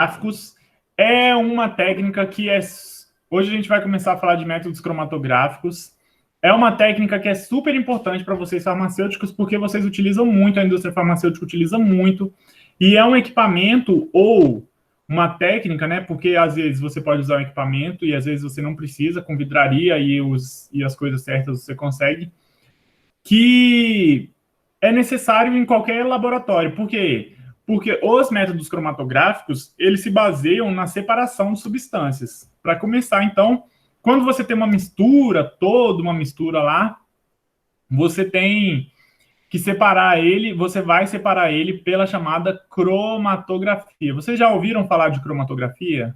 cromatográficos é uma técnica que é... Hoje a gente vai começar a falar de métodos cromatográficos. É uma técnica que é super importante para vocês farmacêuticos, porque vocês utilizam muito, a indústria farmacêutica utiliza muito, e é um equipamento ou uma técnica, né? Porque às vezes você pode usar um equipamento e às vezes você não precisa, com vidraria e as coisas certas você consegue, que é necessário em qualquer laboratório. Por quê? Porque os métodos cromatográficos, eles se baseiam na separação de substâncias. Para começar, então, quando você tem uma mistura, toda uma mistura lá, você tem que separar ele, você vai separar ele pela chamada cromatografia. Vocês já ouviram falar de cromatografia?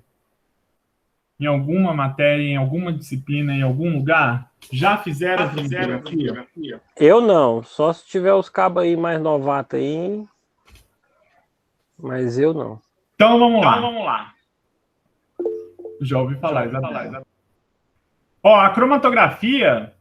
Em alguma matéria, em alguma disciplina, em algum lugar? Já fizeram cromatografia? Eu não, só se tiver os cabos aí mais novatos aí, mas eu não. Então vamos lá. Já ouvi falar, exatamente. Ó, a cromatografia,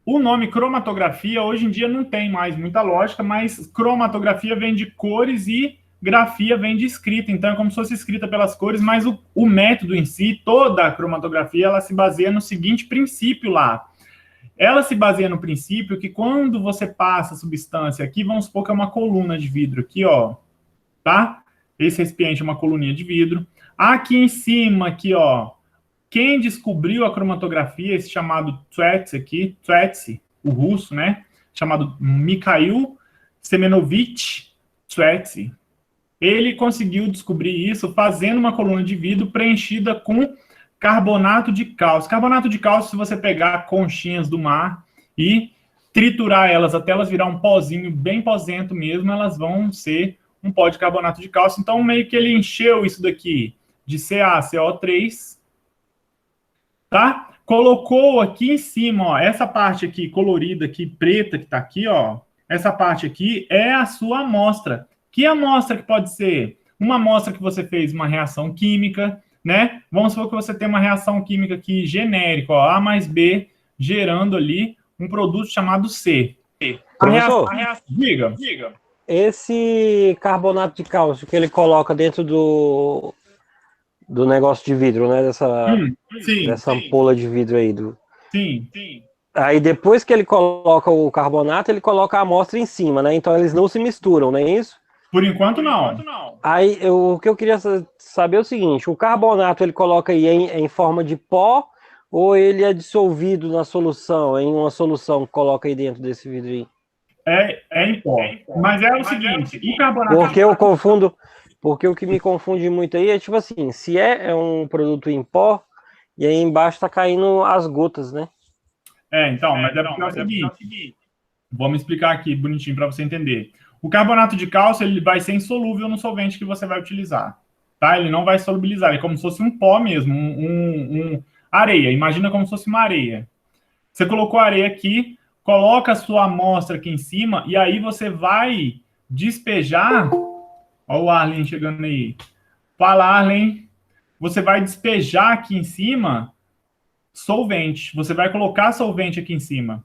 o nome cromatografia hoje em dia não tem mais muita lógica, mas cromatografia vem de cores e grafia vem de escrita, então é como se fosse escrita pelas cores, mas o método em si, toda a cromatografia, ela se baseia no seguinte princípio lá. Ela se baseia no princípio que quando você passa a substância aqui, vamos supor que é uma coluna de vidro aqui, ó, tá? Esse recipiente é uma coluninha de vidro. Aqui em cima, aqui, ó, quem descobriu a cromatografia, esse chamado Tvetsi aqui, Tvetsi, o russo, né? Chamado Mikhail Semenovich Tvetsi. Ele conseguiu descobrir isso fazendo uma coluna de vidro preenchida com carbonato de cálcio. Carbonato de cálcio, se você pegar conchinhas do mar e triturar elas até elas virar um pozinho bem posento mesmo, elas vão ser um pó de carbonato de cálcio. Então, meio que ele encheu isso daqui de CaCO3, tá? Colocou aqui em cima, ó, essa parte aqui colorida aqui, preta que tá aqui, ó, essa parte aqui é a sua amostra. Que amostra que pode ser? Uma amostra que você fez uma reação química, né? Vamos supor que você tem uma reação química aqui genérica, ó, A mais B, gerando ali um produto chamado C. Professor, Diga. esse carbonato de cálcio que ele coloca dentro do negócio de vidro, né? Dessa ampola de vidro aí. Sim. Aí depois que ele coloca o carbonato, ele coloca a amostra em cima, né? Então eles não se misturam, não é isso? Por enquanto, não. Aí o que eu queria saber é o seguinte: o carbonato ele coloca aí em forma de pó ou ele é dissolvido na solução, em uma solução que coloca aí dentro desse vidro aí? É em pó. Mas é o seguinte, o carbonato... Porque o que me confunde muito aí é tipo assim, se é um produto em pó, e aí embaixo tá caindo as gotas, né? Então, mas é porque é o seguinte, vamos explicar aqui bonitinho para você entender. O carbonato de cálcio, ele vai ser insolúvel no solvente que você vai utilizar, tá? Ele não vai solubilizar, ele é como se fosse um pó mesmo, areia. Imagina como se fosse uma areia. Você colocou a areia aqui, coloca a sua amostra aqui em cima, e aí você vai despejar... Olha o Arlen chegando aí. Fala, Arlen. Você vai despejar aqui em cima solvente. Você vai colocar solvente aqui em cima.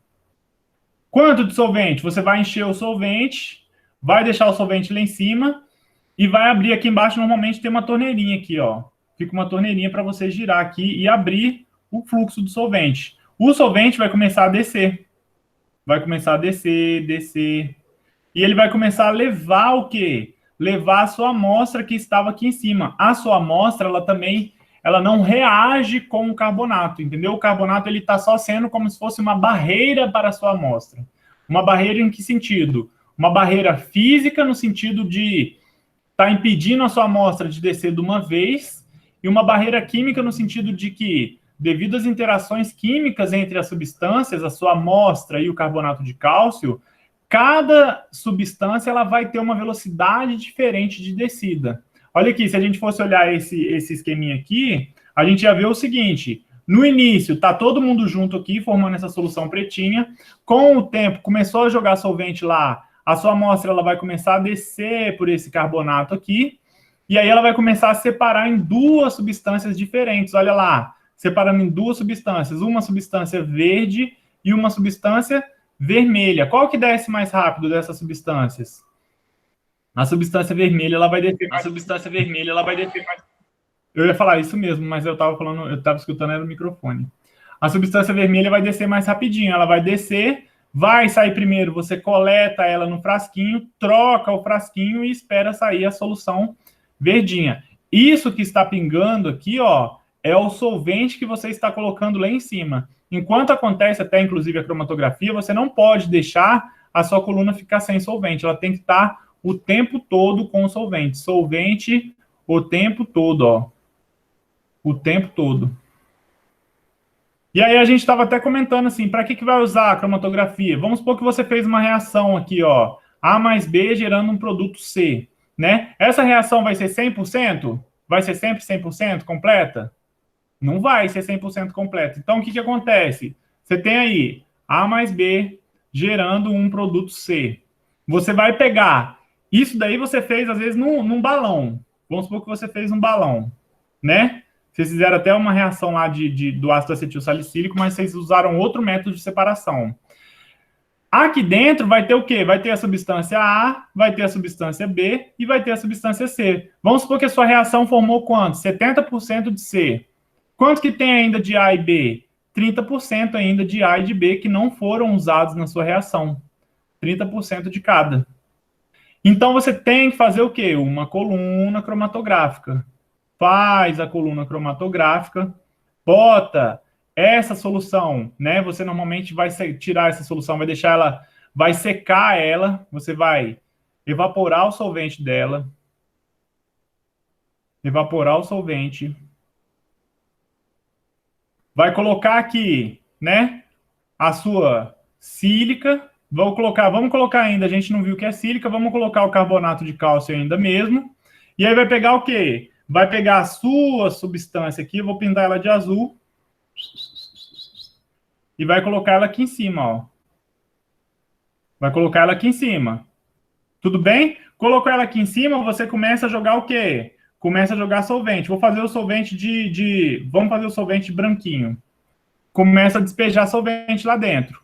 Quanto de solvente? Você vai encher o solvente, vai deixar o solvente lá em cima e vai abrir aqui embaixo. Normalmente tem uma torneirinha aqui, ó. Fica uma torneirinha para você girar aqui e abrir o fluxo do solvente. O solvente vai começar a descer. Vai começar a descer. E ele vai começar a levar o quê? Levar a sua amostra que estava aqui em cima. A sua amostra, ela não reage com o carbonato, entendeu? O carbonato, ele está só sendo como se fosse uma barreira para a sua amostra. Uma barreira em que sentido? Uma barreira física, no sentido de estar impedindo a sua amostra de descer de uma vez, e uma barreira química no sentido de que, devido às interações químicas entre as substâncias, a sua amostra e o carbonato de cálcio, cada substância ela vai ter uma velocidade diferente de descida. Olha aqui, se a gente fosse olhar esse esqueminha aqui, a gente ia ver o seguinte: no início, está todo mundo junto aqui, formando essa solução pretinha. Com o tempo, começou a jogar solvente lá, a sua amostra ela vai começar a descer por esse carbonato aqui, e aí ela vai começar a separar em duas substâncias diferentes. Olha lá, separando em duas substâncias, uma substância verde e uma substância vermelha. Qual que desce mais rápido dessas substâncias? A substância vermelha ela vai descer mais. Eu ia falar isso mesmo, mas eu estava escutando era o microfone. A substância vermelha vai descer mais rapidinho, ela vai descer, vai sair primeiro, você coleta ela no frasquinho, troca o frasquinho e espera sair a solução verdinha. Isso que está pingando aqui, ó, é o solvente que você está colocando lá em cima. Enquanto acontece até, inclusive, a cromatografia, você não pode deixar a sua coluna ficar sem solvente. Ela tem que estar o tempo todo com solvente. Solvente o tempo todo, ó. O tempo todo. E aí a gente estava até comentando assim, para que vai usar a cromatografia? Vamos supor que você fez uma reação aqui, ó, A mais B gerando um produto C, né? Essa reação vai ser 100%? Vai ser sempre 100% completa? Não vai ser 100% completa. Então, o que acontece? Você tem aí A mais B gerando um produto C. Você vai pegar, isso daí você fez, às vezes, num balão. Vamos supor que você fez um balão, né? Vocês fizeram até uma reação lá do ácido acetil salicílico, mas vocês usaram outro método de separação. Aqui dentro vai ter o quê? Vai ter a substância A, vai ter a substância B e vai ter a substância C. Vamos supor que a sua reação formou quanto? 70% de C. Quanto que tem ainda de A e B? 30% ainda de A e de B que não foram usados na sua reação. 30% de cada. Então, você tem que fazer o quê? Uma coluna cromatográfica. Faz a coluna cromatográfica, bota essa solução, né? Você normalmente vai tirar essa solução, vai deixar ela, vai secar ela, você vai evaporar o solvente dela, evaporar o solvente, vai colocar aqui, né? A sua sílica, vamos colocar ainda, a gente não viu o que é sílica, vamos colocar o carbonato de cálcio ainda mesmo, e aí vai pegar o quê? Vai pegar a sua substância aqui, eu vou pintar ela de azul, e vai colocar ela aqui em cima, ó. Vai colocar ela aqui em cima. Tudo bem? Colocou ela aqui em cima, você começa a jogar o quê? Começa a jogar solvente. Vou fazer o solvente Vamos fazer o solvente branquinho. Começa a despejar solvente lá dentro.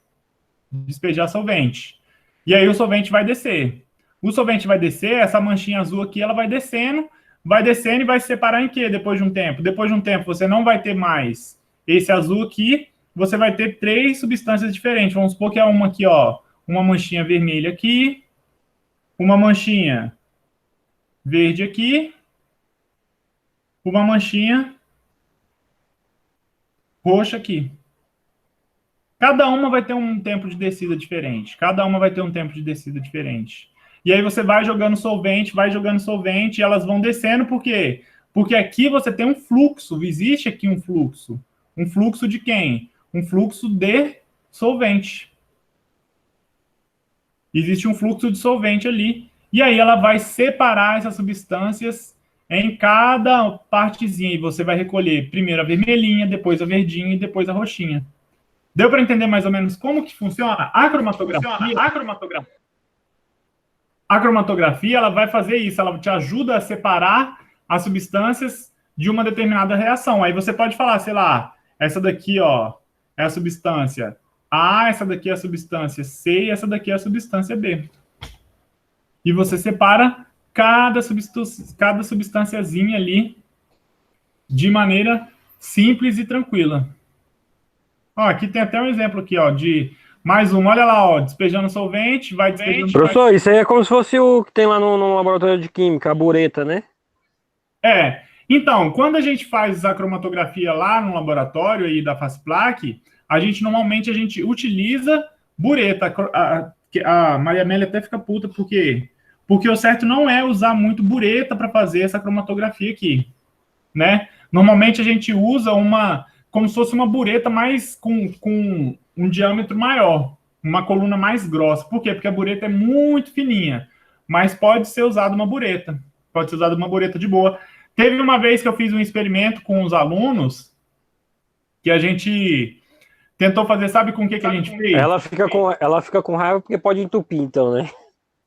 Despejar solvente. E aí o solvente vai descer. O solvente vai descer, essa manchinha azul aqui, ela vai descendo e vai se separar em quê depois de um tempo? Depois de um tempo, você não vai ter mais esse azul aqui, você vai ter 3 substâncias diferentes. Vamos supor que é uma aqui, ó, uma manchinha vermelha aqui, uma manchinha verde aqui, uma manchinha roxa aqui. Cada uma vai ter um tempo de descida diferente. Cada uma vai ter um tempo de descida diferente. E aí você vai jogando solvente, e elas vão descendo, por quê? Porque aqui você tem um fluxo, existe aqui um fluxo. Um fluxo de quem? Um fluxo de solvente. Existe um fluxo de solvente ali. E aí ela vai separar essas substâncias em cada partezinha. E você vai recolher primeiro a vermelhinha, depois a verdinha e depois a roxinha. Deu para entender mais ou menos como que funciona a cromatografia? A cromatografia, ela vai fazer isso, ela te ajuda a separar as substâncias de uma determinada reação. Aí você pode falar, sei lá, essa daqui, ó, é a substância A, essa daqui é a substância C e essa daqui é a substância B. E você separa cada substânciazinha ali de maneira simples e tranquila. Ó, aqui tem até um exemplo aqui, ó, de mais um. Olha lá, ó, despejando solvente, vai despejando... Professor, isso aí é como se fosse o que tem lá no laboratório de química, a bureta, né? É. Então, quando a gente faz a cromatografia lá no laboratório aí da FASPLAC, normalmente a gente utiliza bureta. A Maria Amélia até fica puta, porque o certo não é usar muito bureta para fazer essa cromatografia aqui, né? Normalmente a gente usa como se fosse uma bureta mais com um diâmetro maior, uma coluna mais grossa. Por quê? Porque a bureta é muito fininha, mas pode ser usada uma bureta. Pode ser usada uma bureta de boa. Teve uma vez que eu fiz um experimento com os alunos, que a gente tentou fazer, sabe com o que a gente fez? Ela fica com raiva porque pode entupir, então, né?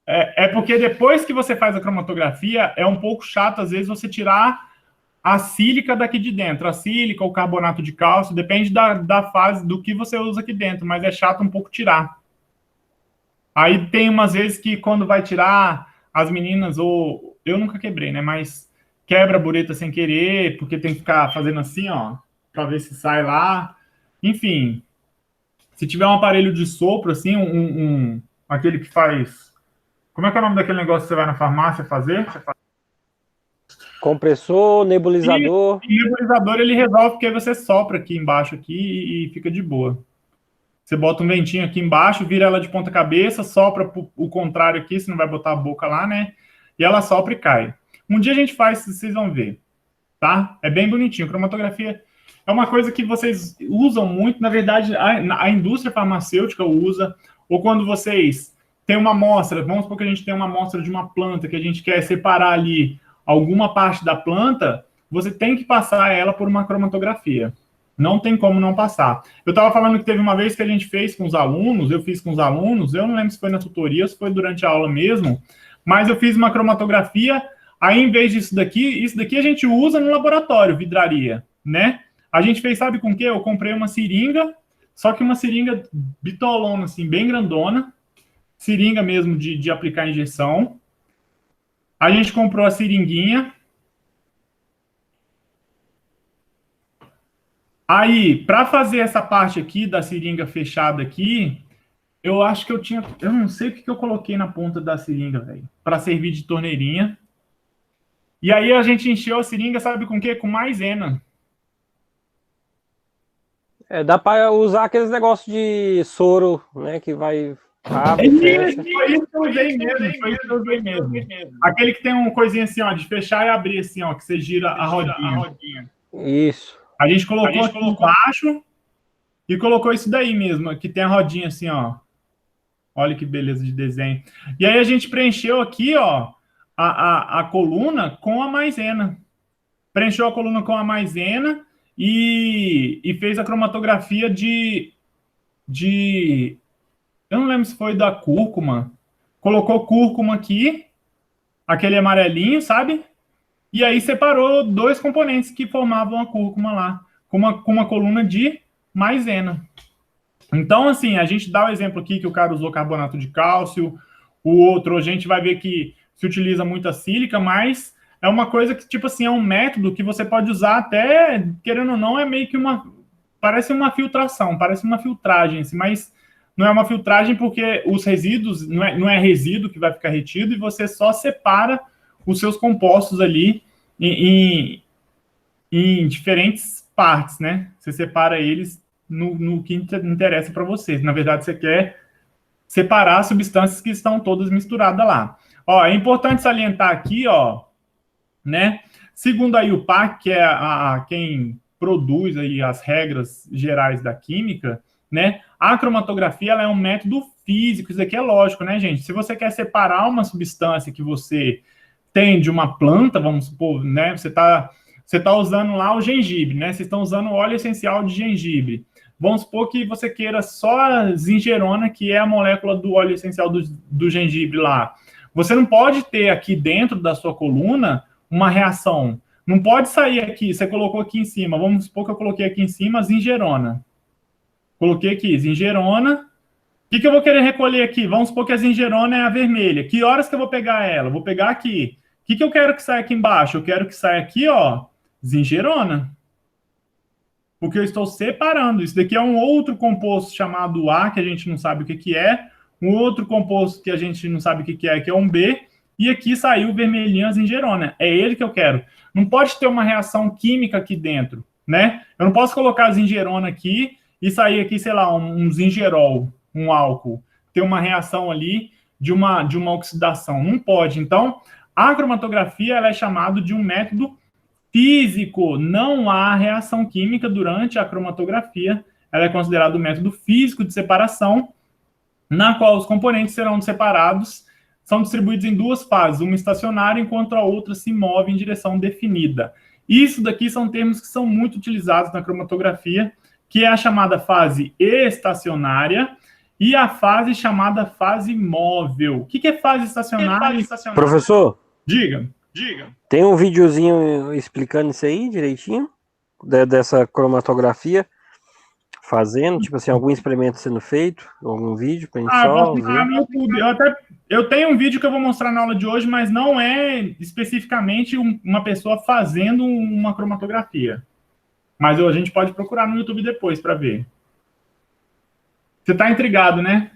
É porque depois que você faz a cromatografia, é um pouco chato, às vezes, você tirar a sílica daqui de dentro. A sílica, o carbonato de cálcio, depende da fase, do que você usa aqui dentro, mas é chato um pouco tirar. Aí tem umas vezes que quando vai tirar, as meninas, ou eu nunca quebrei, né? Mas quebra a bureta sem querer, porque tem que ficar fazendo assim, ó, para ver se sai lá. Enfim, se tiver um aparelho de sopro, assim, aquele que faz... Como é que é o nome daquele negócio que você vai na farmácia fazer? Compressor, nebulizador. E o nebulizador, ele resolve, porque aí você sopra aqui embaixo aqui e fica de boa. Você bota um ventinho aqui embaixo, vira ela de ponta cabeça, sopra o contrário aqui, você não vai botar a boca lá, né? E ela sopra e cai. Um dia a gente faz, vocês vão ver, tá? É bem bonitinho. Cromatografia é uma coisa que vocês usam muito, na verdade, a indústria farmacêutica usa, ou quando vocês têm uma amostra, vamos supor que a gente tem uma amostra de uma planta, que a gente quer separar ali alguma parte da planta, você tem que passar ela por uma cromatografia. Não tem como não passar. Eu estava falando que teve uma vez que a gente fez com os alunos, eu fiz com os alunos, eu não lembro se foi na tutoria ou se foi durante a aula mesmo, mas eu fiz uma cromatografia, aí em vez disso daqui, isso daqui a gente usa no laboratório, vidraria, né? A gente fez, sabe com o quê? Eu comprei uma seringa, só que uma seringa bitolona, assim, bem grandona, seringa mesmo de aplicar injeção. A gente comprou a seringuinha. Aí, para fazer essa parte aqui da seringa fechada aqui, eu acho que eu não sei o que eu coloquei na ponta da seringa, velho, para servir de torneirinha. E aí a gente encheu a seringa, sabe com o quê? Com maisena. Dá para usar aqueles negócios de soro, né? Que vai. Foi isso que eu usei mesmo, Aquele que tem uma coisinha assim, ó, de fechar e abrir assim, ó, que você gira a rodinha. Isso. A gente colocou aqui embaixo e colocou isso daí mesmo, que tem a rodinha assim, ó. Olha que beleza de desenho. E aí a gente preencheu aqui, ó, a coluna com a maisena. Preencheu a coluna com a maisena e fez a cromatografia eu não lembro se foi da cúrcuma. Colocou cúrcuma aqui, aquele amarelinho, sabe? E aí separou dois componentes que formavam a cúrcuma lá, com uma coluna de maisena. Então, assim, a gente dá o exemplo aqui que o cara usou carbonato de cálcio, o outro a gente vai ver que se utiliza muita sílica, mas é uma coisa que, tipo assim, é um método que você pode usar até, querendo ou não, é meio que parece uma filtração, parece uma filtragem, assim, mas não é uma filtragem porque os resíduos, não é resíduo que vai ficar retido e você só separa os seus compostos ali em diferentes partes, né? Você separa eles no que interessa para você. Na verdade, você quer separar as substâncias que estão todas misturadas lá. Ó, é importante salientar aqui, ó, né? Segundo aí o PAC, que é quem produz aí as regras gerais da química, né? A cromatografia ela é um método físico, isso aqui é lógico, né, gente? Se você quer separar uma substância que você tem de uma planta, vamos supor, né? Você tá usando lá o gengibre, né? Vocês estão usando o óleo essencial de gengibre. Vamos supor que você queira só a zingerona, que é a molécula do óleo essencial do gengibre lá. Você não pode ter aqui dentro da sua coluna uma reação. Não pode sair aqui, você colocou aqui em cima. Vamos supor que eu coloquei aqui em cima a zingerona. Coloquei aqui, zingerona. O que eu vou querer recolher aqui? Vamos supor que a zingerona é a vermelha. Que horas que eu vou pegar ela? Vou pegar aqui. O que eu quero que saia aqui embaixo? Eu quero que saia aqui, ó, zingerona. Porque eu estou separando. Isso daqui é um outro composto chamado A, que a gente não sabe o que é. Um outro composto que a gente não sabe o que é, que é um B. E aqui saiu o vermelhinho, a zingerona. É ele que eu quero. Não pode ter uma reação química aqui dentro, né? Eu não posso colocar a zingerona aqui e sair aqui, sei lá, um zingerol, um álcool. Ter uma reação ali de uma oxidação. Não pode. Então, a cromatografia ela é chamada de um método físico. Não há reação química durante a cromatografia. Ela é considerada um método físico de separação, na qual os componentes serão separados, são distribuídos em duas fases, uma estacionária, enquanto a outra se move em direção definida. Isso daqui são termos que são muito utilizados na cromatografia, que é a chamada fase estacionária e a fase chamada fase móvel. O que é fase estacionária? Professor? Diga. Tem um videozinho explicando isso aí direitinho, dessa cromatografia. fazendo? Tipo assim, algum experimento sendo feito? Algum vídeo pra gente Eu só posso ver? no YouTube. Eu tenho um vídeo que eu vou mostrar na aula de hoje, mas não é especificamente uma pessoa fazendo uma cromatografia. Mas a gente pode procurar no YouTube depois para ver. Você está intrigado, né?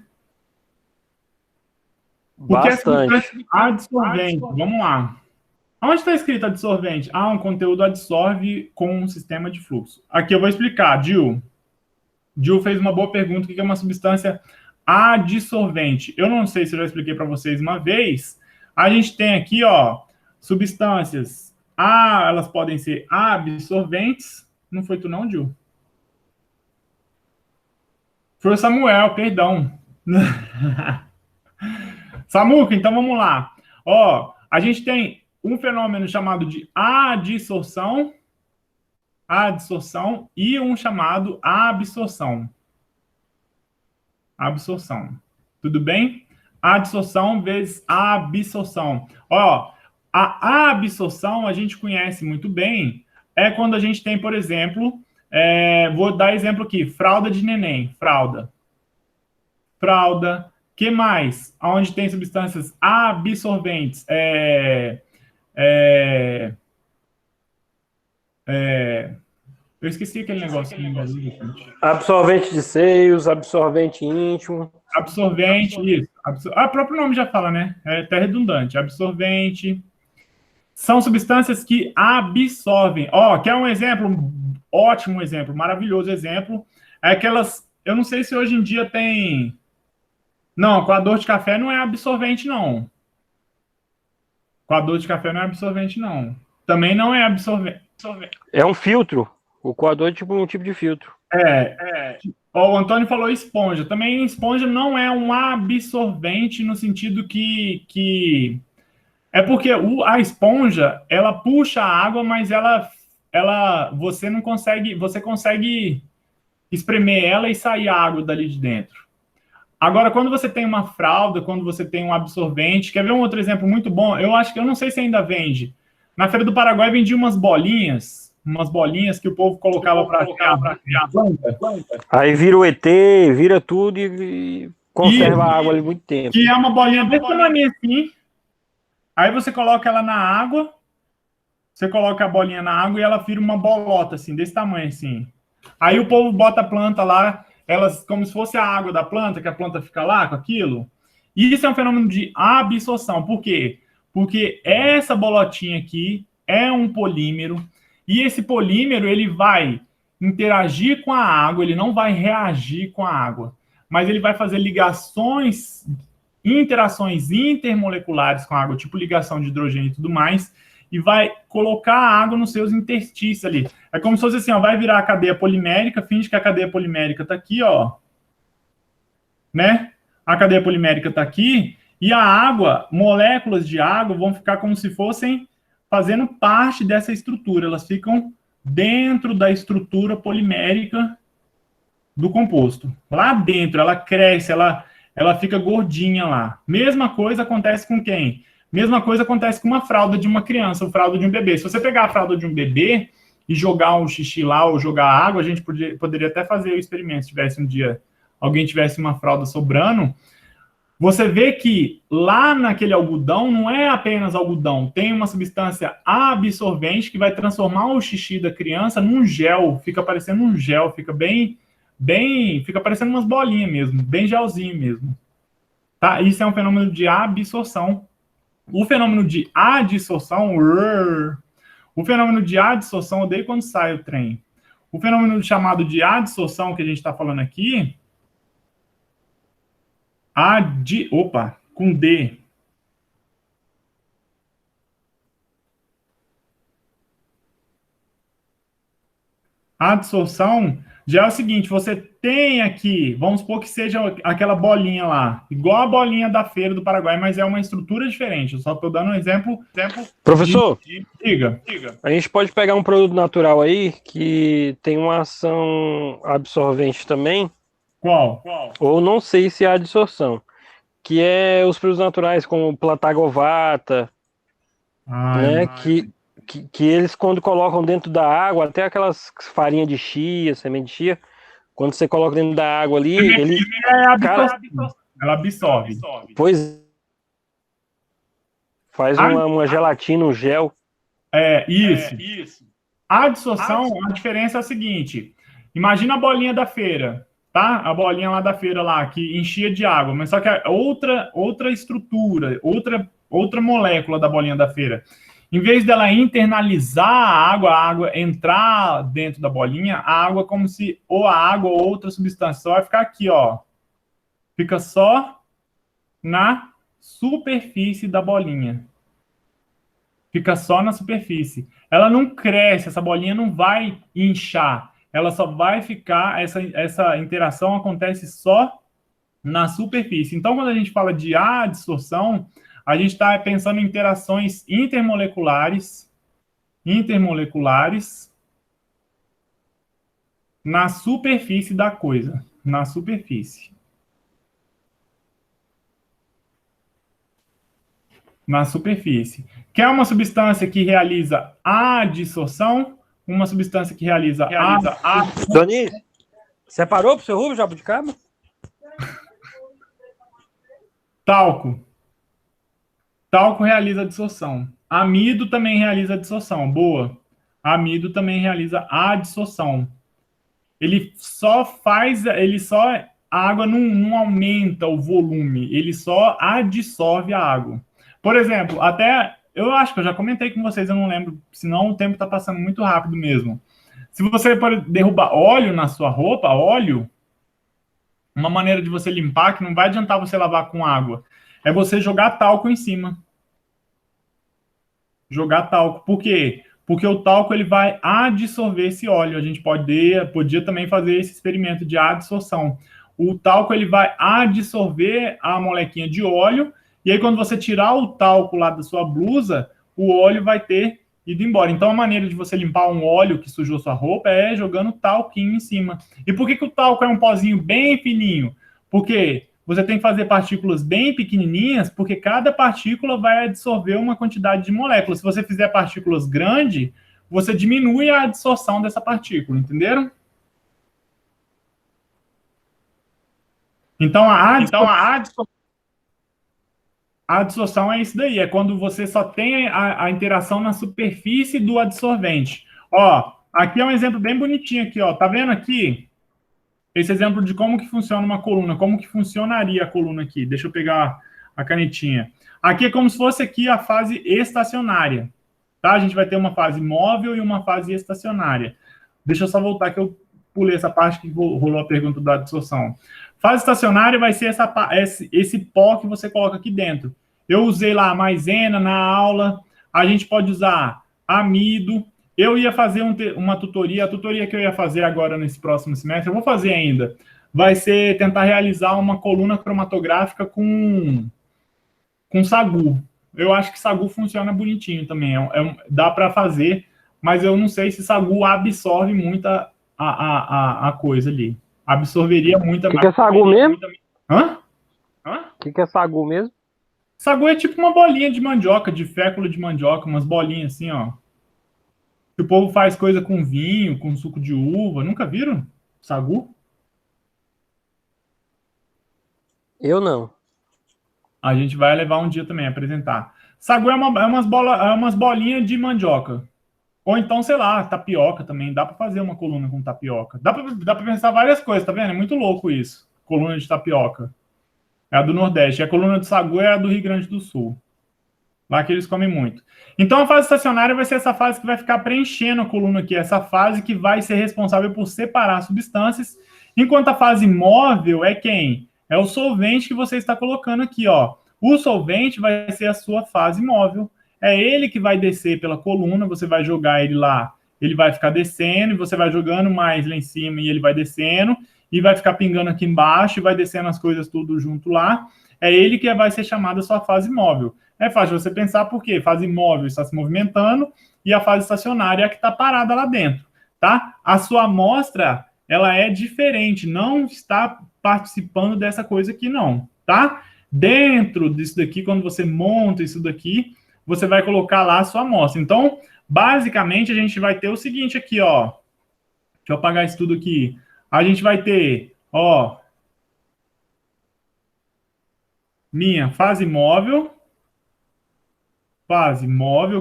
Porque é Bastante. adsorvente. Vamos lá. Onde está escrito adsorvente? Um conteúdo adsorve com um sistema de fluxo. Aqui eu vou explicar, Gil. Gil fez uma boa pergunta: o que é uma substância adsorvente? Eu não sei se eu já expliquei para vocês uma vez. A gente tem aqui, ó, substâncias elas podem ser absorventes. Não foi tu não, Gil? Foi o Samuel, perdão. Samuca, então vamos lá. Ó, a gente tem um fenômeno chamado de adsorção e um chamado absorção. Absorção. Tudo bem? Adsorção vezes absorção. Ó, a absorção a gente conhece muito bem. É quando a gente tem, por exemplo, vou dar exemplo aqui, fralda de neném, fralda. Que mais? Onde tem substâncias absorventes? Eu esqueci aquele negócio. Absorvente de seios, absorvente íntimo. Absorvente, isso. O próprio nome já fala, né? É até redundante. Absorvente. São substâncias que absorvem. Quer um exemplo? Ótimo exemplo, maravilhoso exemplo. É aquelas. Eu não sei se hoje em dia tem. Não, coador de café não é absorvente, não. Coador de café não é absorvente, não. Também não é absorvente. É um filtro. O coador é tipo um tipo de filtro. O Antônio falou esponja. Também esponja não é um absorvente no sentido que é porque a esponja, ela puxa a água, mas você não consegue, você consegue espremer ela e sair a água dali de dentro. Agora, quando você tem uma fralda, quando você tem um absorvente, quer ver um outro exemplo muito bom? Eu não sei se ainda vende. Na Feira do Paraguai vendia umas bolinhas que o povo colocava para criar planta. Aí vira o ET, vira tudo e conserva a água ali muito tempo. Que é uma bolinha desse tamanho assim. Aí você coloca ela na água, você coloca a bolinha na água e ela vira uma bolota, assim, desse tamanho, assim. Aí o povo bota a planta lá, elas como se fosse a água da planta, que a planta fica lá com aquilo. E isso é um fenômeno de absorção. Por quê? Porque essa bolotinha aqui é um polímero, e esse polímero, ele vai interagir com a água, ele não vai reagir com a água, mas ele vai fazer interações intermoleculares com a água, tipo ligação de hidrogênio e tudo mais, e vai colocar a água nos seus interstícios ali. É como se fosse assim, ó, vai virar a cadeia polimérica, finge que a cadeia polimérica está aqui, ó, né? A cadeia polimérica está aqui, e a água, moléculas de água vão ficar como se fossem fazendo parte dessa estrutura, elas ficam dentro da estrutura polimérica do composto. Lá dentro, ela cresce, ela fica gordinha lá. Mesma coisa acontece com quem? Mesma coisa acontece com uma fralda de uma criança, ou fralda de um bebê. Se você pegar a fralda de um bebê e jogar um xixi lá ou jogar água, a gente poderia até fazer o experimento, se tivesse um dia, alguém tivesse uma fralda sobrando. Você vê que lá naquele algodão não é apenas algodão, tem uma substância absorvente que vai transformar o xixi da criança num gel, fica parecendo um gel, fica fica parecendo umas bolinhas mesmo, bem gelzinho mesmo. Tá? Isso é um fenômeno de absorção. O fenômeno de adsorção, eu odeio quando sai o trem. O fenômeno chamado de adsorção que a gente está falando aqui, com D. A adsorção já é o seguinte, você tem aqui, vamos supor que seja aquela bolinha lá, igual a bolinha da Feira do Paraguai, mas é uma estrutura diferente. Eu só estou dando um exemplo. Professor, diga. A gente pode pegar um produto natural aí que tem uma ação absorvente também. Qual? Ou não sei se é a adsorção. Que é os produtos naturais, como Platagovata, né? Que eles, quando colocam dentro da água, até aquelas farinha de chia, semente de chia, Quando você coloca dentro da água ali, ele... Ela absorve. Pois faz uma gelatina, um gel. Isso. A adsorção, a diferença é a seguinte. Imagina a bolinha da feira, tá? A bolinha lá da feira lá, que enchia de água, mas só que é outra estrutura, outra molécula da bolinha da feira. Em vez dela internalizar a água entrar dentro da bolinha, a água como se ou a água ou outra substância só vai ficar aqui, ó. Fica só na superfície da bolinha. Fica só na superfície. Ela não cresce, essa bolinha não vai inchar. Ela só vai ficar, essa interação acontece só na superfície. Então, quando a gente fala de adsorção, a gente está pensando em interações intermoleculares na superfície da coisa. Na superfície. Na superfície. Quer uma substância que realiza a adsorção? Uma substância que realiza a... Doni, separou pro seu Rubio, jabuticaba? Talco. Talco realiza a dissorção. Amido também realiza a dissorção. Boa. Amido também realiza a adsorção. A água não aumenta o volume, ele só adsorve a água. Por exemplo, eu acho que eu já comentei com vocês, eu não lembro, senão o tempo está passando muito rápido mesmo. Se você pode derrubar óleo na sua roupa, uma maneira de você limpar, que não vai adiantar você lavar com água, é você jogar talco em cima. Jogar talco. Por quê? Porque o talco ele vai adsorver esse óleo. A gente podia também fazer esse experimento de adsorção. O talco ele vai adsorver a molequinha de óleo, e aí quando você tirar o talco lá da sua blusa, o óleo vai ter ido embora. Então a maneira de você limpar um óleo que sujou sua roupa é jogando talquinho em cima. E por que o talco é um pozinho bem fininho? Porque você tem que fazer partículas bem pequenininhas, porque cada partícula vai adsorver uma quantidade de moléculas. Se você fizer partículas grandes, você diminui a adsorção dessa partícula, entenderam? Então a adsorção é isso daí, é quando você só tem a interação na superfície do adsorvente. Ó, aqui é um exemplo bem bonitinho aqui, ó. Tá vendo aqui? Esse exemplo de como que funciona uma coluna, como que funcionaria a coluna aqui. Deixa eu pegar a canetinha. Aqui é como se fosse aqui a fase estacionária, tá? A gente vai ter uma fase móvel e uma fase estacionária. Deixa eu só voltar que eu pulei essa parte que rolou a pergunta da adsorção. Fase estacionária vai ser esse pó que você coloca aqui dentro. Eu usei lá a maisena na aula, a gente pode usar amido. Eu ia fazer uma tutoria, a tutoria que eu ia fazer agora nesse próximo semestre, eu vou fazer ainda, vai ser tentar realizar uma coluna cromatográfica com sagu. Eu acho que sagu funciona bonitinho também, dá para fazer, mas eu não sei se sagu absorve muito a coisa ali. Absorveria muita... O que é sagu mesmo? Hã? O que é sagu mesmo? Sagu é tipo uma bolinha de mandioca, de fécula de mandioca, umas bolinhas assim, ó. O povo faz coisa com vinho, com suco de uva. Nunca viram sagu? Eu não. A gente vai levar um dia também a apresentar. Sagu é umas bolinhas de mandioca. Ou então, sei lá, tapioca também. Dá para fazer uma coluna com tapioca. Dá para pensar várias coisas, tá vendo? É muito louco isso. Coluna de tapioca. É a do Nordeste. E a coluna de sagu é a do Rio Grande do Sul. Lá que eles comem muito. Então, a fase estacionária vai ser essa fase que vai ficar preenchendo a coluna aqui. Essa fase que vai ser responsável por separar substâncias. Enquanto a fase móvel é quem? É o solvente que você está colocando aqui, ó. O solvente vai ser a sua fase móvel. É ele que vai descer pela coluna, você vai jogar ele lá, ele vai ficar descendo, e você vai jogando mais lá em cima, e ele vai descendo, e vai ficar pingando aqui embaixo, e vai descendo as coisas tudo junto lá. É ele que vai ser chamado a sua fase móvel. É fácil você pensar por quê? Fase móvel está se movimentando, e a fase estacionária é a que está parada lá dentro, tá? A sua amostra, ela é diferente, não está participando dessa coisa aqui não, tá? Dentro disso daqui, quando você monta isso daqui, você vai colocar lá a sua amostra. Então, basicamente, a gente vai ter o seguinte aqui, ó. Deixa eu apagar isso tudo aqui. A gente vai ter, ó, minha fase móvel,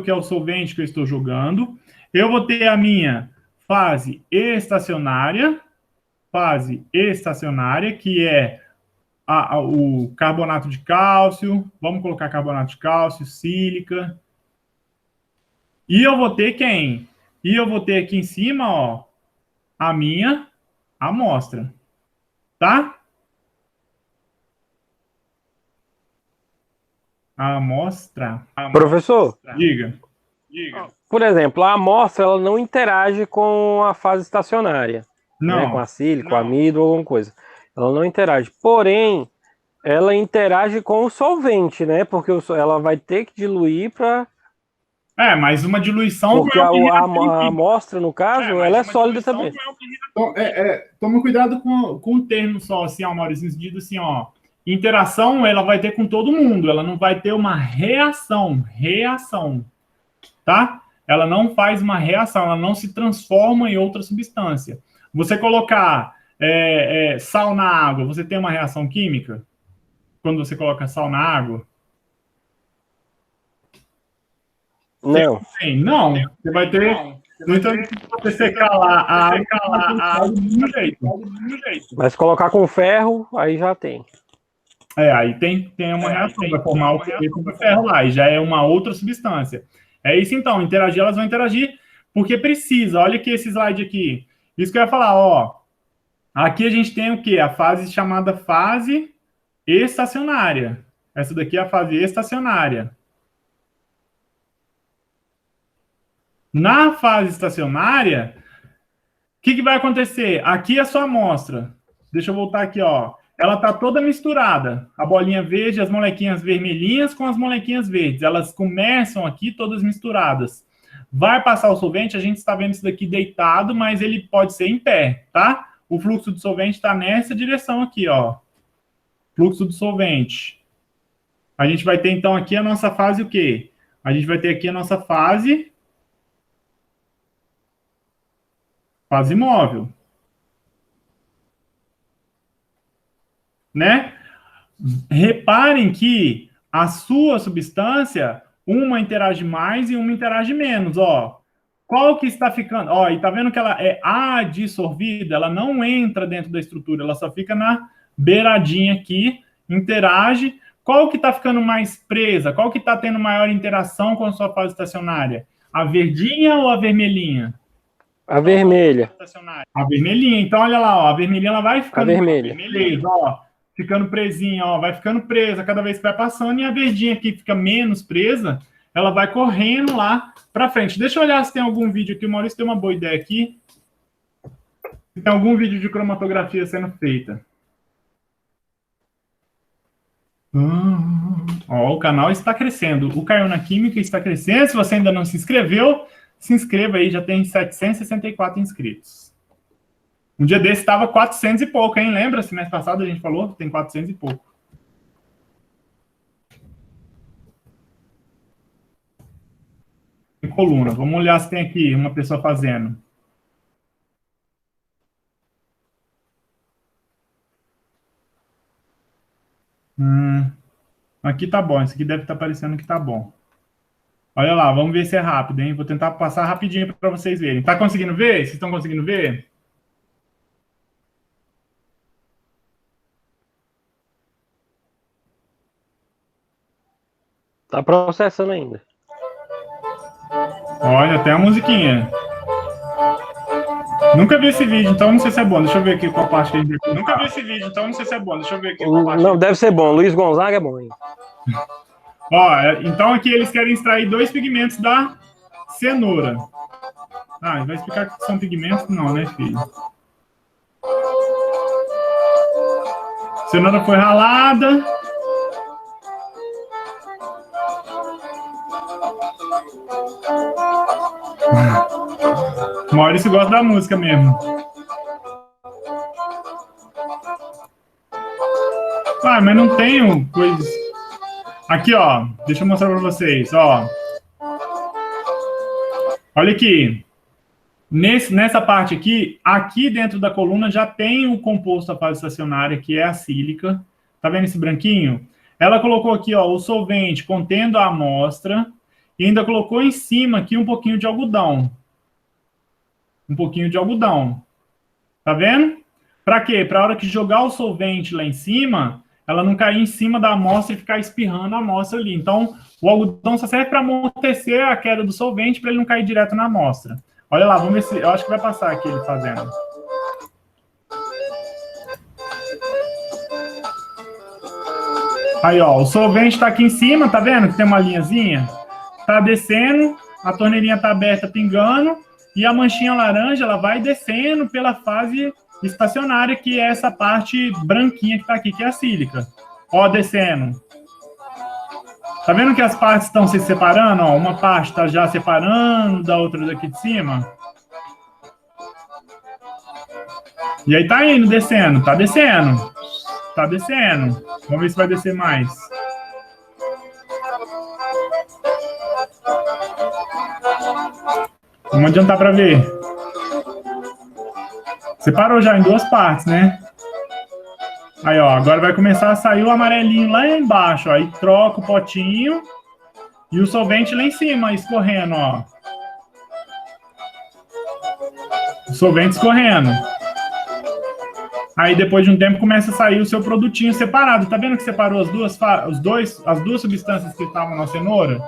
que é o solvente que eu estou jogando. Eu vou ter a minha fase estacionária, que é o carbonato de cálcio. Vamos colocar carbonato de cálcio, sílica. E eu vou ter quem? E eu vou ter aqui em cima, ó, a minha amostra, tá? A amostra. Professor, Diga. por exemplo, a amostra ela não interage com a fase estacionária, né, Não. com a sílica, com a amido ou alguma coisa. Ela não interage. Porém, ela interage com o solvente, né? Porque ela vai ter que diluir para. Mas uma diluição. Porque a amostra, no caso, ela é sólida também. Toma cuidado com o termo só, assim, ó, Maurício, no sentido assim, ó. Interação, ela vai ter com todo mundo, ela não vai ter uma reação, tá? Ela não faz uma reação, ela não se transforma em outra substância. Você colocar sal na água, você tem uma reação química? Quando você coloca sal na água? Não. Não. Você vai ter... Então, se você secar lá a água do mesmo jeito. Mas colocar com ferro, aí já tem. Aí tem uma reação, vai formar o ferro lá, e já é uma outra substância. É isso então, interagir, elas vão interagir porque precisa. Olha aqui esse slide aqui. Isso que eu ia falar, ó. Aqui a gente tem o quê? A fase chamada fase estacionária. Essa daqui é a fase estacionária. Na fase estacionária, o que vai acontecer? Aqui é a sua amostra. Deixa eu voltar aqui, ó. Ela está toda misturada. A bolinha verde, as molequinhas vermelhinhas com as molequinhas verdes. Elas começam aqui todas misturadas. Vai passar o solvente, a gente está vendo isso daqui deitado, mas ele pode ser em pé, tá? O fluxo do solvente está nessa direção aqui, ó. Fluxo do solvente. A gente vai ter, então, aqui a nossa fase o quê? A gente vai ter aqui a nossa fase móvel. Né? Reparem que a sua substância, uma interage mais e uma interage menos, ó. Qual que está ficando? Ó, e tá vendo que ela é adsorvida? Ela não entra dentro da estrutura, ela só fica na beiradinha aqui, interage. Qual que está ficando mais presa? Qual que está tendo maior interação com a sua fase estacionária? A verdinha ou a vermelhinha? A vermelha. A vermelhinha. Então, olha lá, ó, a vermelhinha ela vai ficando... A vermelha. Presa, ó, ficando presinha, ó, vai ficando presa cada vez que vai passando, e a verdinha aqui fica menos presa, ela vai correndo lá para frente. Deixa eu olhar se tem algum vídeo aqui, o Maurício tem uma boa ideia aqui. Se tem algum vídeo de cromatografia sendo feita. Ó, o canal está crescendo. O Caiu na Química está crescendo. Se você ainda não se inscreveu, se inscreva aí, já tem 764 inscritos. Um dia desse estava 400 e pouco, hein? Lembra? Semestre passado a gente falou? Tem 400 e pouco. Em coluna. Vamos olhar se tem aqui uma pessoa fazendo. Aqui tá bom. Esse aqui deve estar parecendo que tá bom. Olha lá, vamos ver se é rápido, hein? Vou tentar passar rapidinho para vocês verem. Tá conseguindo ver? Vocês estão conseguindo ver? Tá processando ainda. Olha, tem a musiquinha. Nunca vi esse vídeo, então não sei se é bom. Deixa eu ver aqui qual parte que a gente... Nunca vi esse vídeo, então não sei se é bom. Deixa eu ver aqui qual parte. Não, deve ser bom. Luiz Gonzaga é bom, hein? Ó, então aqui eles querem extrair 2 pigmentos da cenoura. Ah, vai explicar que são pigmentos? Não, né, filho? Cenoura foi ralada. O Maurício gosta da música mesmo. Ah, mas não tenho coisas... Aqui, ó. Deixa eu mostrar para vocês, ó. Olha aqui. Nessa parte aqui dentro da coluna já tem o composto da fase estacionária, que é a sílica. Tá vendo esse branquinho? Ela colocou aqui, ó, o solvente contendo a amostra e ainda colocou em cima aqui um pouquinho de algodão. Um pouquinho de algodão. Tá vendo? Para quê? Para a hora que jogar o solvente lá em cima, ela não cair em cima da amostra e ficar espirrando a amostra ali. Então, o algodão só serve para amortecer a queda do solvente para ele não cair direto na amostra. Olha lá, vamos ver se... Eu acho que vai passar aqui ele fazendo. Aí, ó, o solvente está aqui em cima, tá vendo que tem uma linhazinha? Tá descendo, a torneirinha tá aberta, pingando, e a manchinha laranja, ela vai descendo pela fase estacionária, que é essa parte branquinha que tá aqui, que é a sílica. Ó, descendo. Tá vendo que as partes estão se separando? Ó, uma parte tá já separando da outra daqui de cima. E aí tá indo, descendo, tá descendo. Tá descendo. Vamos ver se vai descer mais. Vamos adiantar para ver. Separou já em duas partes, né? Aí, ó, agora vai começar a sair o amarelinho lá embaixo, ó. Aí troca o potinho e o solvente lá em cima, escorrendo, ó. O solvente escorrendo. Aí, depois de um tempo, começa a sair o seu produtinho separado. Tá vendo que separou as duas substâncias que estavam na cenoura?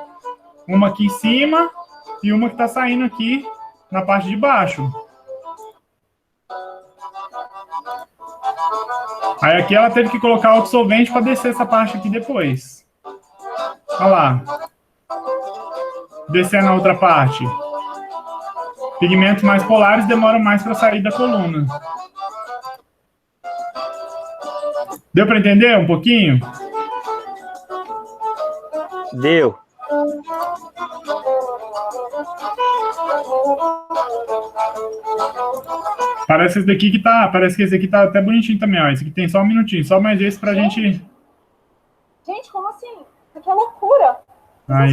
Uma aqui em cima e uma que tá saindo aqui na parte de baixo. Aí aqui ela teve que colocar outro solvente para descer essa parte aqui depois. Olha lá. Descendo a outra parte. Pigmentos mais polares demoram mais para sair da coluna. Deu para entender um pouquinho? Deu. Parece que esse aqui tá até bonitinho também, ó. Esse aqui tem só um minutinho, só mais esse pra gente... Gente, como assim? Isso aqui é loucura. Ai.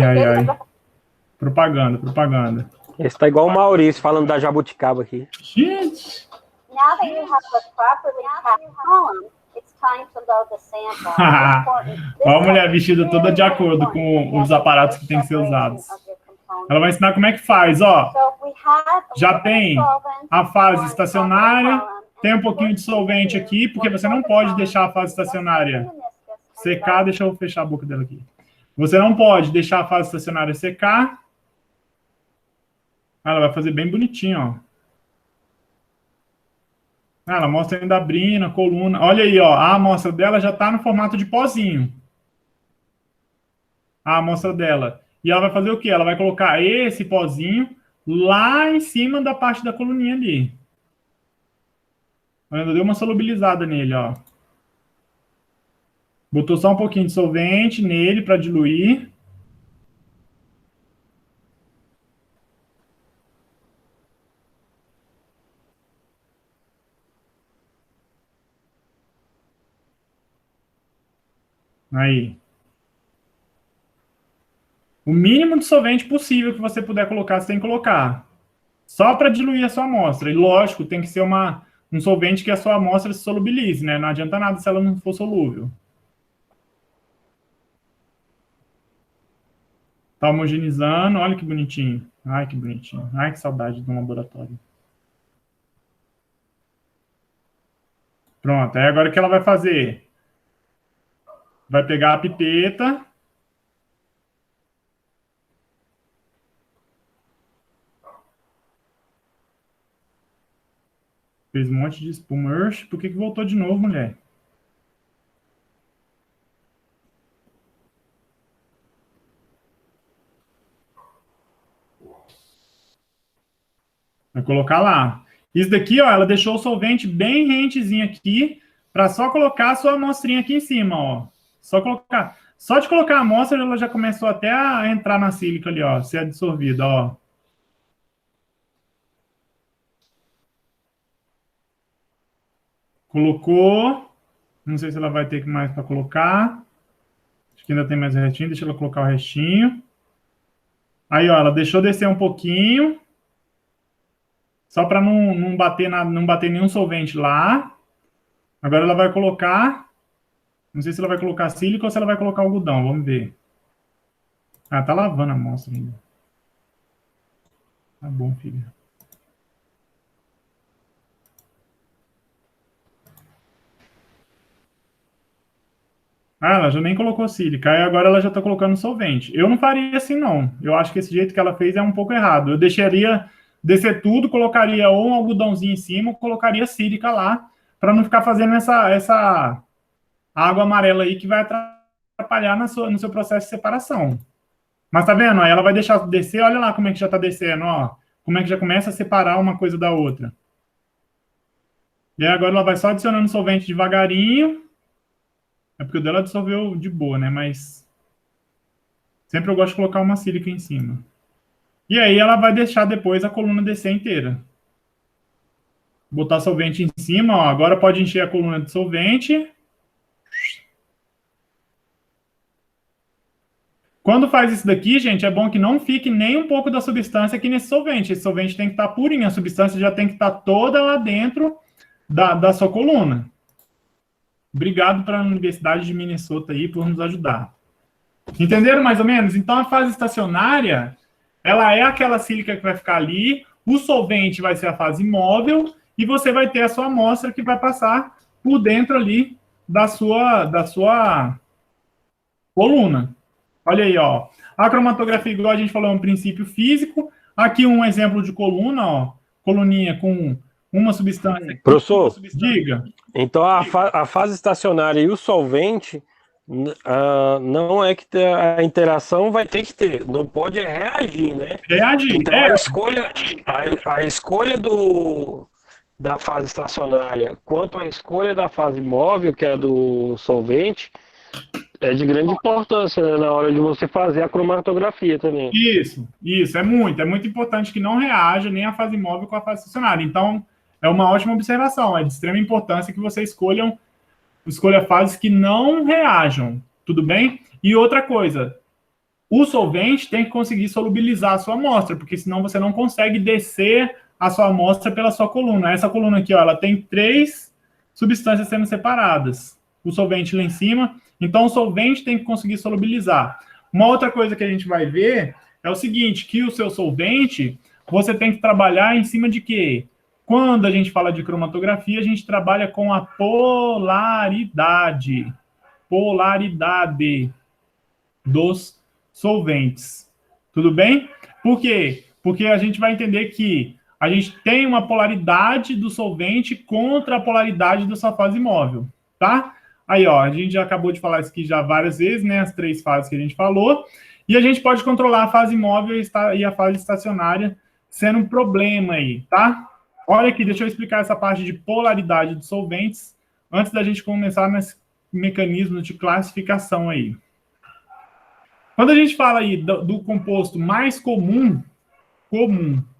Propaganda. Esse tá igual o Maurício falando da jabuticaba aqui. Gente! Now that you have the properly packed column, it's time to load the sample. Olha a mulher vestida toda de acordo com os aparatos que tem que ser usados. Ela vai ensinar como é que faz, ó. Já tem a fase estacionária, tem um pouquinho de solvente aqui, porque você não pode deixar a fase estacionária secar. Deixa eu fechar a boca dela aqui. Você não pode deixar a fase estacionária secar. Ela vai fazer bem bonitinho, ó. Ela mostra ainda abrindo a coluna. Olha aí, ó. A amostra dela já está no formato de pozinho. A amostra dela. E ela vai fazer o quê? Ela vai colocar esse pozinho lá em cima da parte da coluninha ali. Ainda deu uma solubilizada nele, ó. Botou só um pouquinho de solvente nele para diluir. Aí. O mínimo de solvente possível que você puder colocar, você tem que colocar. Só para diluir a sua amostra. E, lógico, tem que ser um solvente que a sua amostra se solubilize, né? Não adianta nada se ela não for solúvel. Tá homogeneizando. Olha que bonitinho. Ai, que bonitinho. Ai, que saudade de um laboratório. Pronto. Aí agora o que ela vai fazer? Vai pegar a pipeta. Fez um monte de espuma. Oxe, por que voltou de novo, mulher? Vai colocar lá. Isso daqui, ó, ela deixou o solvente bem rentezinho aqui, para só colocar a sua amostrinha aqui em cima, ó. Só colocar. Só de colocar a amostra, ela já começou até a entrar na sílica ali, ó, ser absorvida, ó. Colocou. Não sei se ela vai ter mais para colocar. Acho que ainda tem mais restinho. Deixa ela colocar o restinho. Aí, ó, ela deixou descer um pouquinho. Só para não bater não bater nenhum solvente lá. Agora ela vai colocar... Não sei se ela vai colocar sílica ou se ela vai colocar algodão. Vamos ver. Ah, tá lavando a amostra ainda. Tá bom, filha. Ah, ela já nem colocou sílica. Aí agora ela já tá colocando solvente. Eu não faria assim, não. Eu acho que esse jeito que ela fez é um pouco errado. Eu deixaria descer tudo, colocaria ou um algodãozinho em cima, ou colocaria sílica lá, para não ficar fazendo essa água amarela aí que vai atrapalhar no seu processo de separação. Mas tá vendo? Aí ela vai deixar descer, olha lá como é que já tá descendo, ó. Como é que já começa a separar uma coisa da outra. E aí agora ela vai só adicionando solvente devagarinho. É porque o dela dissolveu de boa, né? Mas sempre eu gosto de colocar uma sílica em cima. E aí ela vai deixar depois a coluna descer inteira. Botar solvente em cima, ó. Agora pode encher a coluna de solvente. Quando faz isso daqui, gente, é bom que não fique nem um pouco da substância aqui nesse solvente. Esse solvente tem que estar purinho, a substância já tem que estar toda lá dentro da sua coluna. Obrigado para a Universidade de Minnesota aí por nos ajudar. Entenderam mais ou menos? Então, a fase estacionária, ela é aquela sílica que vai ficar ali, o solvente vai ser a fase móvel, e você vai ter a sua amostra que vai passar por dentro ali da sua coluna. Olha aí, ó. A cromatografia, igual a gente falou, é um princípio físico. Aqui um exemplo de coluna, ó. Coluninha com uma substância. Professor, diga. Então a fase estacionária e o solvente não é que a interação vai ter que ter, não pode reagir, né? Reagir. Então a escolha da fase estacionária quanto à escolha da fase móvel, que é do solvente, é de grande importância, né, na hora de você fazer a cromatografia também. Isso, é muito importante que não reaja nem a fase móvel com a fase estacionária. Então, é uma ótima observação, é de extrema importância que você escolha fases que não reajam, tudo bem? E outra coisa, o solvente tem que conseguir solubilizar a sua amostra, porque senão você não consegue descer a sua amostra pela sua coluna. Essa coluna aqui, ó, ela tem 3 substâncias sendo separadas. O solvente lá em cima, então o solvente tem que conseguir solubilizar. Uma outra coisa que a gente vai ver é o seguinte, que o seu solvente, você tem que trabalhar em cima de quê? Quando a gente fala de cromatografia, a gente trabalha com a polaridade dos solventes. Tudo bem? Por quê? Porque a gente vai entender que a gente tem uma polaridade do solvente contra a polaridade da sua fase móvel, tá? Aí, ó, a gente já acabou de falar isso aqui já várias vezes, né? As 3 fases que a gente falou. E a gente pode controlar a fase móvel e a fase estacionária sendo um problema aí, tá? Olha aqui, deixa eu explicar essa parte de polaridade dos solventes antes da gente começar nesse mecanismo de classificação aí. Quando a gente fala aí do composto mais comum,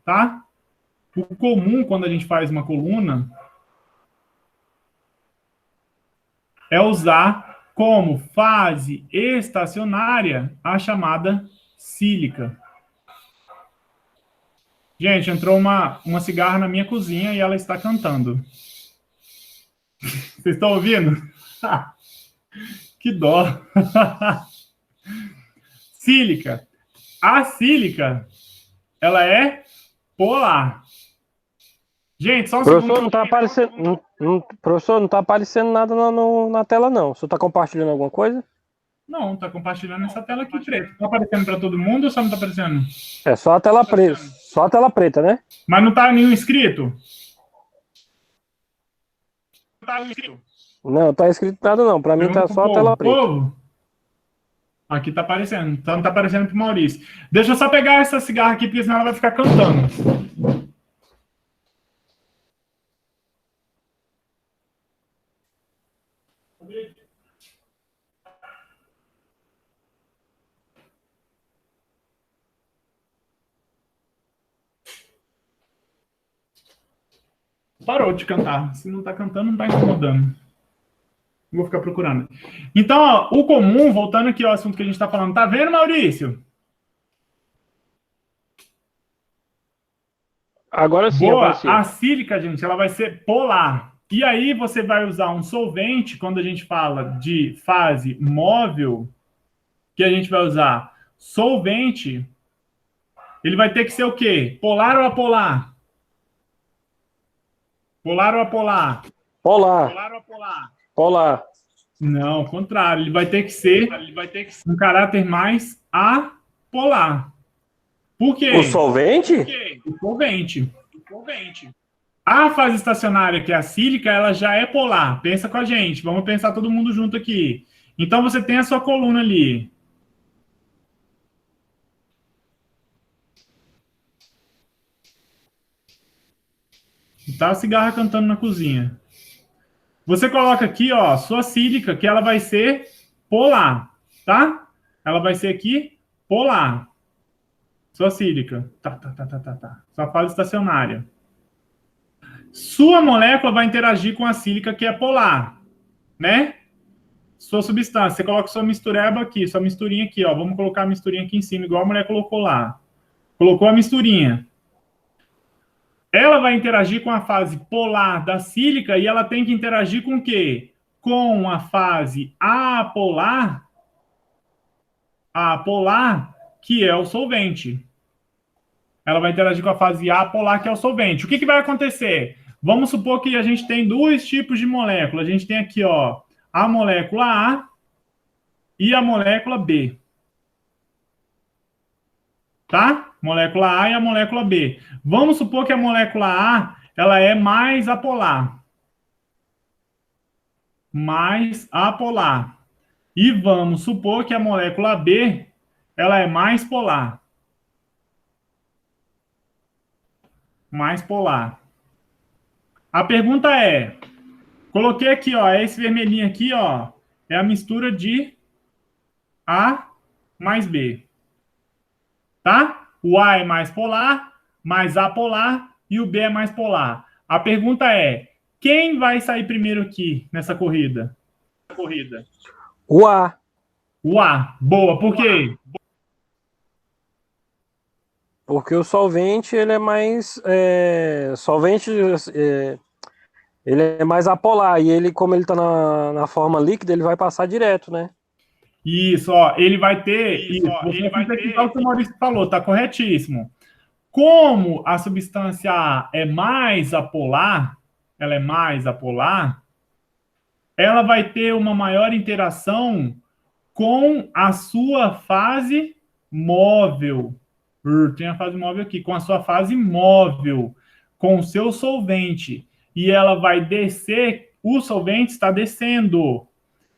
tá? O comum, quando a gente faz uma coluna, é usar como fase estacionária a chamada sílica. Gente, entrou uma cigarra na minha cozinha e ela está cantando. Vocês estão ouvindo? Que dó. Sílica. A sílica, ela é polar. Gente, só um professor, segundo. não está aparecendo, professor, não está aparecendo nada na tela, não. O senhor está compartilhando alguma coisa? Não, está compartilhando essa tela aqui preta. Está aparecendo para todo mundo ou só não está aparecendo? É só a tela preta. Só a tela preta, né? Mas não está nenhum inscrito? Não, tá escrito nada não. Para mim tá só a tela preta. Aqui tá aparecendo. Então tá aparecendo pro Maurício. Deixa eu só pegar essa cigarra aqui, porque senão ela vai ficar cantando. Parou de cantar. Se não tá cantando, não tá incomodando. Vou ficar procurando. Então, ó, o comum, voltando aqui ao assunto que a gente tá falando. Tá vendo, Maurício? Agora sim, Boa, apareceu. a sílica, gente, ela vai ser polar. E aí você vai usar um solvente, quando a gente fala de fase móvel, que a gente vai usar solvente, ele vai ter que ser o quê? Polar ou apolar? Polar ou apolar? Polar. Polar ou apolar? Polar. Não, ao contrário, ele vai ter que ser um caráter mais apolar. Por O quê? solvente? O solvente. A fase estacionária, que é a sílica, ela já é polar. Pensa com a gente. Vamos pensar todo mundo junto aqui. Então, você tem a sua coluna ali. Tá a cigarra cantando na cozinha. Você coloca aqui, ó, sua sílica, que ela vai ser polar, tá? Ela vai ser aqui polar. Sua sílica. Tá. Sua fase estacionária. Sua molécula vai interagir com a sílica, que é polar, né? Sua substância. Você coloca sua mistureba aqui, sua misturinha aqui, ó. Vamos colocar a misturinha aqui em cima, igual a mulher colocou lá. Colocou a misturinha. Ela vai interagir com a fase polar da sílica e ela tem que interagir com o quê? Com a fase apolar, que é o solvente. Ela vai interagir com a fase apolar, que é o solvente. O que vai acontecer? Vamos supor que a gente tem dois tipos de molécula. A gente tem aqui, ó, a molécula A e a molécula B. Tá? Molécula A e a molécula B. Vamos supor que a molécula A, ela é mais apolar. Mais apolar. E vamos supor que a molécula B, ela é mais polar. Mais polar. A pergunta é, coloquei aqui, ó, esse vermelhinho aqui, ó, é a mistura de A mais B. Tá? O A é mais polar, mais apolar, e o B é mais polar. A pergunta é, quem vai sair primeiro aqui nessa corrida? O A. O A. Boa, por quê? Porque o solvente, ele é mais... ele é mais apolar. E ele, como ele tá na forma líquida, ele vai passar direto, né? Isso, ó, ele vai ter... Você vai ter o que o Maurício falou, tá corretíssimo. Como a substância A é mais apolar, ela é mais apolar, ela vai ter uma maior interação com a sua fase móvel. Tem a fase móvel aqui, com a sua fase móvel, com o seu solvente. E ela vai descer, o solvente está descendo.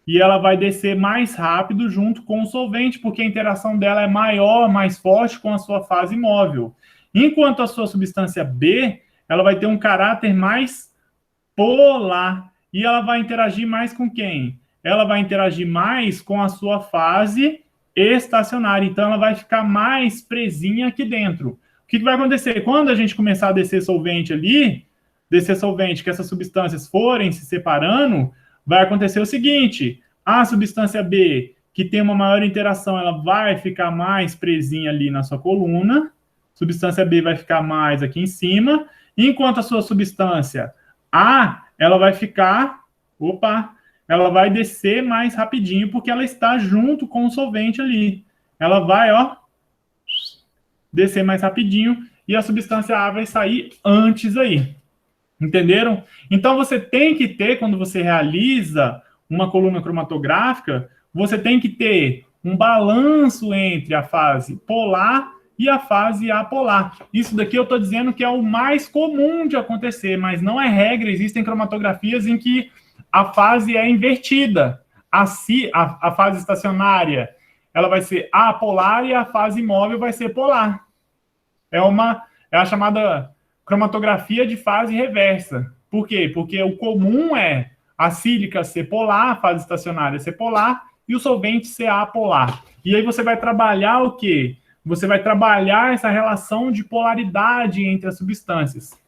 E ela vai descer mais rápido junto com o solvente, porque a interação dela é maior, mais forte com a sua fase móvel. Enquanto a sua substância B, ela vai ter um caráter mais polar. E ela vai interagir mais com quem? Ela vai interagir mais com a sua fase estacionária. Então, ela vai ficar mais presinha aqui dentro. O que vai acontecer? Quando a gente começar a descer solvente ali, que essas substâncias forem se separando, vai acontecer o seguinte, a substância B, que tem uma maior interação, ela vai ficar mais presinha ali na sua coluna, substância B vai ficar mais aqui em cima, enquanto a sua substância A, ela vai ficar, ela vai descer mais rapidinho, porque ela está junto com o solvente ali. Ela vai, ó, descer mais rapidinho, e a substância A vai sair antes aí. Entenderam? Então, você tem que ter, quando você realiza uma coluna cromatográfica, você tem que ter um balanço entre a fase polar e a fase apolar. Isso daqui eu estou dizendo que é o mais comum de acontecer, mas não é regra. Existem cromatografias em que a fase é invertida. A fase estacionária, ela vai ser apolar e a fase móvel vai ser polar. É a chamada cromatografia de fase reversa. Por quê? Porque o comum é a sílica ser polar, a fase estacionária ser polar, e o solvente ser apolar. E aí você vai trabalhar o quê? Você vai trabalhar essa relação de polaridade entre as substâncias.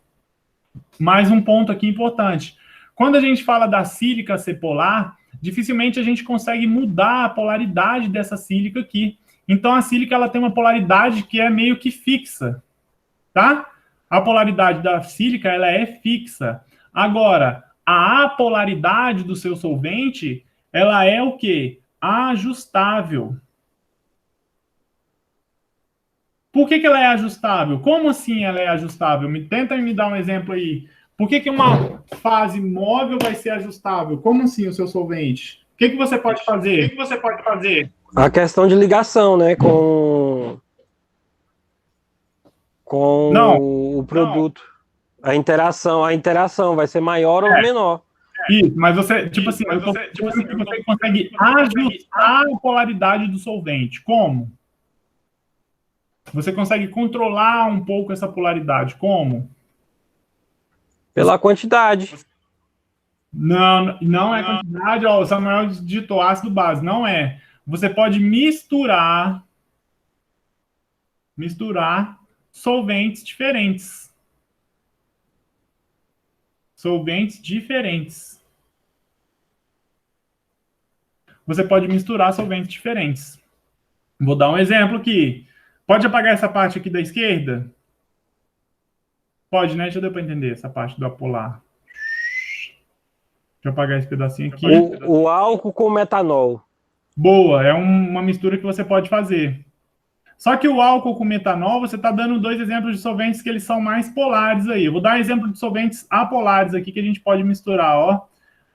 Mais um ponto aqui importante. Quando a gente fala da sílica ser polar, dificilmente a gente consegue mudar a polaridade dessa sílica aqui. Então, a sílica ela tem uma polaridade que é meio que fixa, tá? A polaridade da sílica, ela é fixa. Agora, a apolaridade do seu solvente, ela é o quê? Ajustável. Por que ela é ajustável? Como assim ela é ajustável? Tenta me dar um exemplo aí. Por que uma fase móvel vai ser ajustável? Como assim o seu solvente? O que você pode fazer? A questão de ligação, né, com Não. o produto. A interação vai ser maior ou menor. Isso, mas você, tipo assim, você consegue ajustar a polaridade do solvente. Como? Você consegue controlar um pouco essa polaridade. Como? Pela quantidade. Não é quantidade, ó, o Samuel digitou ácido base, não é. Você pode misturar solventes diferentes. Você pode misturar solventes diferentes. Vou dar um exemplo aqui. Pode apagar essa parte aqui da esquerda? Pode, né? Já deu para entender essa parte do apolar. Deixa eu apagar esse pedacinho aqui. O álcool com metanol. Boa, é uma mistura que você pode fazer. Só que o álcool com metanol, você está dando 2 exemplos de solventes que eles são mais polares aí. Eu vou dar um exemplo de solventes apolares aqui que a gente pode misturar, ó.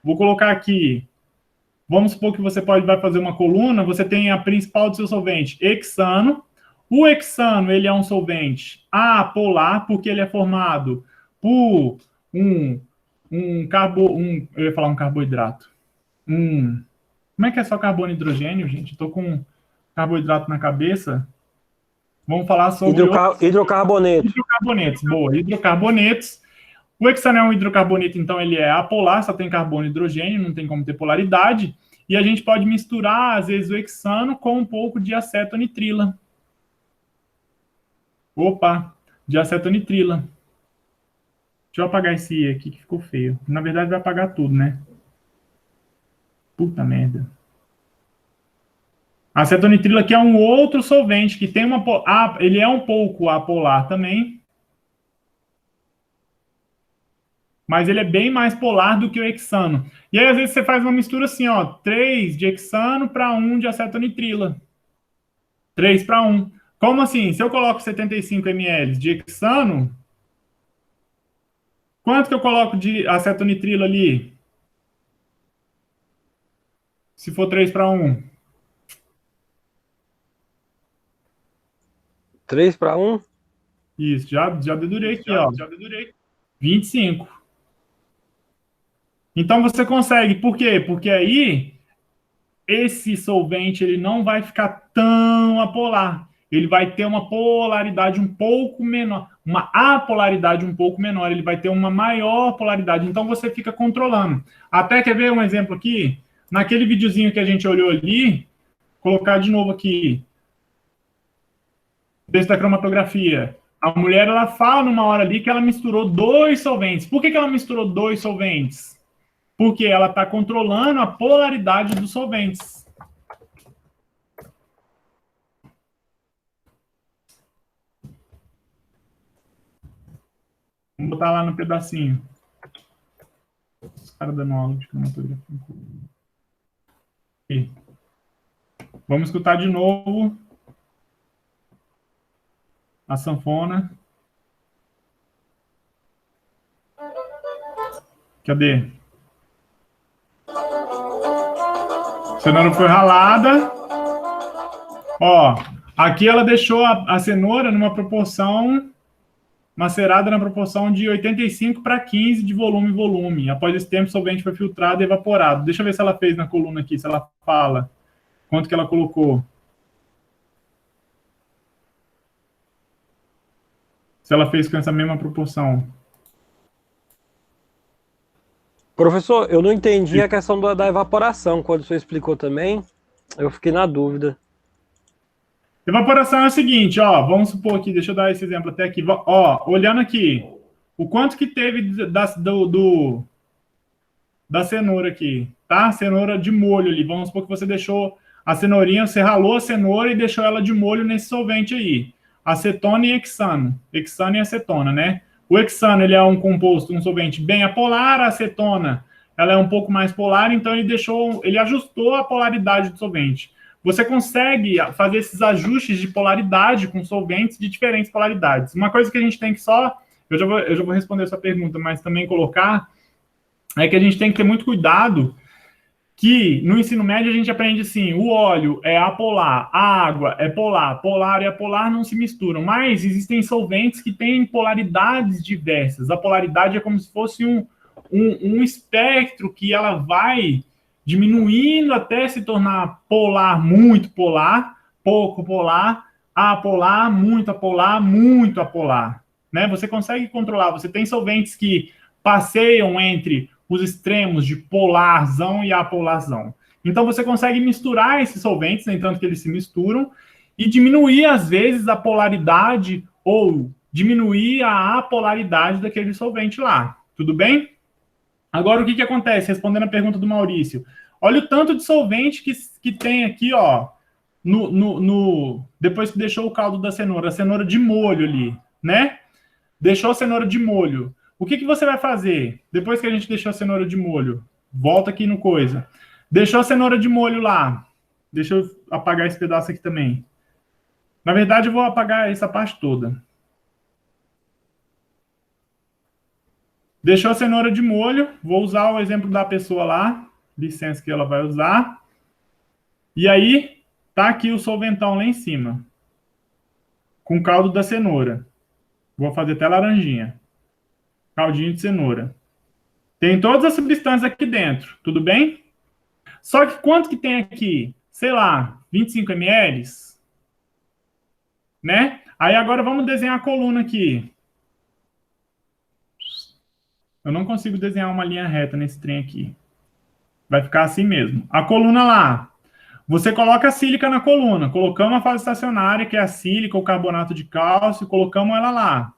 Vou colocar aqui. Vamos supor que você vai fazer uma coluna, você tem a principal do seu solvente, hexano. O hexano, ele é um solvente apolar, porque ele é formado por eu ia falar um carboidrato. Como é que é só carbono e hidrogênio, gente? Estou com carboidrato na cabeça. Vamos falar sobre hidrocarbonetos. Hidrocarbonetos, boa. Hidrocarbonetos. O hexano é um hidrocarboneto, então ele é apolar, só tem carbono e hidrogênio, não tem como ter polaridade. E a gente pode misturar, às vezes, o hexano com um pouco de acetonitrila. De acetonitrila. Deixa eu apagar esse I aqui que ficou feio. Na verdade, vai apagar tudo, né? Puta merda. A acetonitrila aqui é um outro solvente que tem ele é um pouco apolar também. Mas ele é bem mais polar do que o hexano. E aí, às vezes, você faz uma mistura assim, ó. 3 de hexano para 1 de acetonitrila. 3 para 1. Como assim? Se eu coloco 75 ml de hexano, quanto que eu coloco de acetonitrila ali? Se for 3 para 1. 3 para 1? Isso, já dedurei aqui, ó. 25. Então, você consegue. Por quê? Porque aí, esse solvente ele não vai ficar tão apolar. Ele vai ter uma polaridade um pouco menor, uma apolaridade um pouco menor. Ele vai ter uma maior polaridade. Então, você fica controlando. Até, quer ver um exemplo aqui? Naquele videozinho que a gente olhou ali, colocar de novo aqui. Desse da cromatografia. A mulher, ela fala numa hora ali que ela misturou 2 solventes. Por que ela misturou 2 solventes? Porque ela está controlando a polaridade dos solventes. Vamos botar lá no pedacinho. Os caras dando aula de cromatografia. Aqui. Vamos escutar de novo a sanfona. Cadê? A cenoura foi ralada. Ó, aqui ela deixou a cenoura numa proporção macerada na proporção de 85 para 15 de volume. Após esse tempo, o solvente foi filtrado e evaporado. Deixa eu ver se ela fez na coluna aqui, se ela fala quanto que ela colocou. Se ela fez com essa mesma proporção. Professor, eu não entendi a questão da evaporação. Quando o senhor explicou também, eu fiquei na dúvida. Evaporação é o seguinte, ó, vamos supor aqui, deixa eu dar esse exemplo até aqui, ó, olhando aqui, o quanto que teve da cenoura aqui, tá? Cenoura de molho ali, vamos supor que você deixou a cenourinha, você ralou a cenoura e deixou ela de molho nesse solvente aí, acetona e hexano e acetona, né? O hexano, ele é um composto, um solvente bem apolar, a acetona, ela é um pouco mais polar, então ele ajustou a polaridade do solvente. Você consegue fazer esses ajustes de polaridade com solventes de diferentes polaridades. Uma coisa que a gente tem que eu já vou responder essa pergunta, mas também colocar, é que a gente tem que ter muito cuidado que no ensino médio a gente aprende assim, o óleo é apolar, a água é polar, polar e apolar não se misturam, mas existem solventes que têm polaridades diversas. A polaridade é como se fosse um espectro que ela vai diminuindo até se tornar polar, muito polar, pouco polar, apolar, muito apolar, muito apolar. Né? Você consegue controlar, você tem solventes que passeiam entre os extremos de polarzão e apolarzão. Então, você consegue misturar esses solventes, nem tanto que eles se misturam, e diminuir, às vezes, a polaridade ou diminuir a apolaridade daquele solvente lá. Tudo bem? Agora, o que acontece? Respondendo a pergunta do Maurício. Olha o tanto de solvente que tem aqui, ó, depois que deixou o caldo da cenoura, a cenoura de molho ali, né? Deixou a cenoura de molho. O que você vai fazer depois que a gente deixou a cenoura de molho? Volta aqui no coisa. Deixou a cenoura de molho lá. Deixa eu apagar esse pedaço aqui também. Na verdade, eu vou apagar essa parte toda. Deixou a cenoura de molho. Vou usar o exemplo da pessoa lá. Licença que ela vai usar. E aí, tá aqui o solventão lá em cima. Com caldo da cenoura. Vou fazer até laranjinha. Caldinho de cenoura. Tem todas as substâncias aqui dentro, tudo bem? Só que quanto que tem aqui? Sei lá, 25 ml? Né? Aí agora vamos desenhar a coluna aqui. Eu não consigo desenhar uma linha reta nesse trem aqui. Vai ficar assim mesmo. A coluna lá. Você coloca a sílica na coluna. Colocamos a fase estacionária, que é a sílica, o carbonato de cálcio, colocamos ela lá.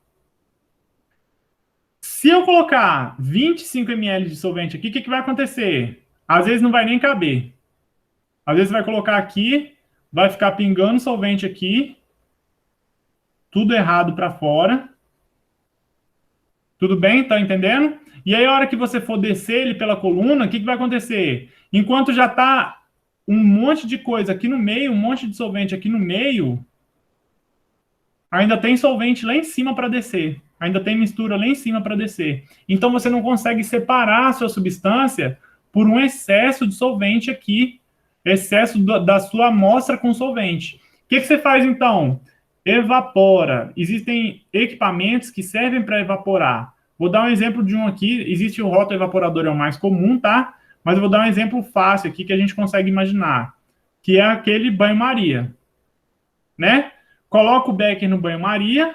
Se eu colocar 25 ml de solvente aqui, o que vai acontecer? Às vezes não vai nem caber. Às vezes vai colocar aqui, vai ficar pingando solvente aqui, tudo errado para fora. Tudo bem? Tá entendendo? E aí, a hora que você for descer ele pela coluna, o que vai acontecer? Enquanto já tá um monte de coisa aqui no meio, um monte de solvente aqui no meio, ainda tem solvente lá em cima para descer. Ainda tem mistura lá em cima para descer. Então, você não consegue separar a sua substância por um excesso de solvente aqui, excesso da sua amostra com solvente. O que você faz, então? Evapora. Existem equipamentos que servem para evaporar. Vou dar um exemplo de um aqui. Existe o roto-evaporador, é o mais comum, tá? Mas eu vou dar um exemplo fácil aqui que a gente consegue imaginar, que é aquele banho-maria, né? Coloca o becker no banho-maria.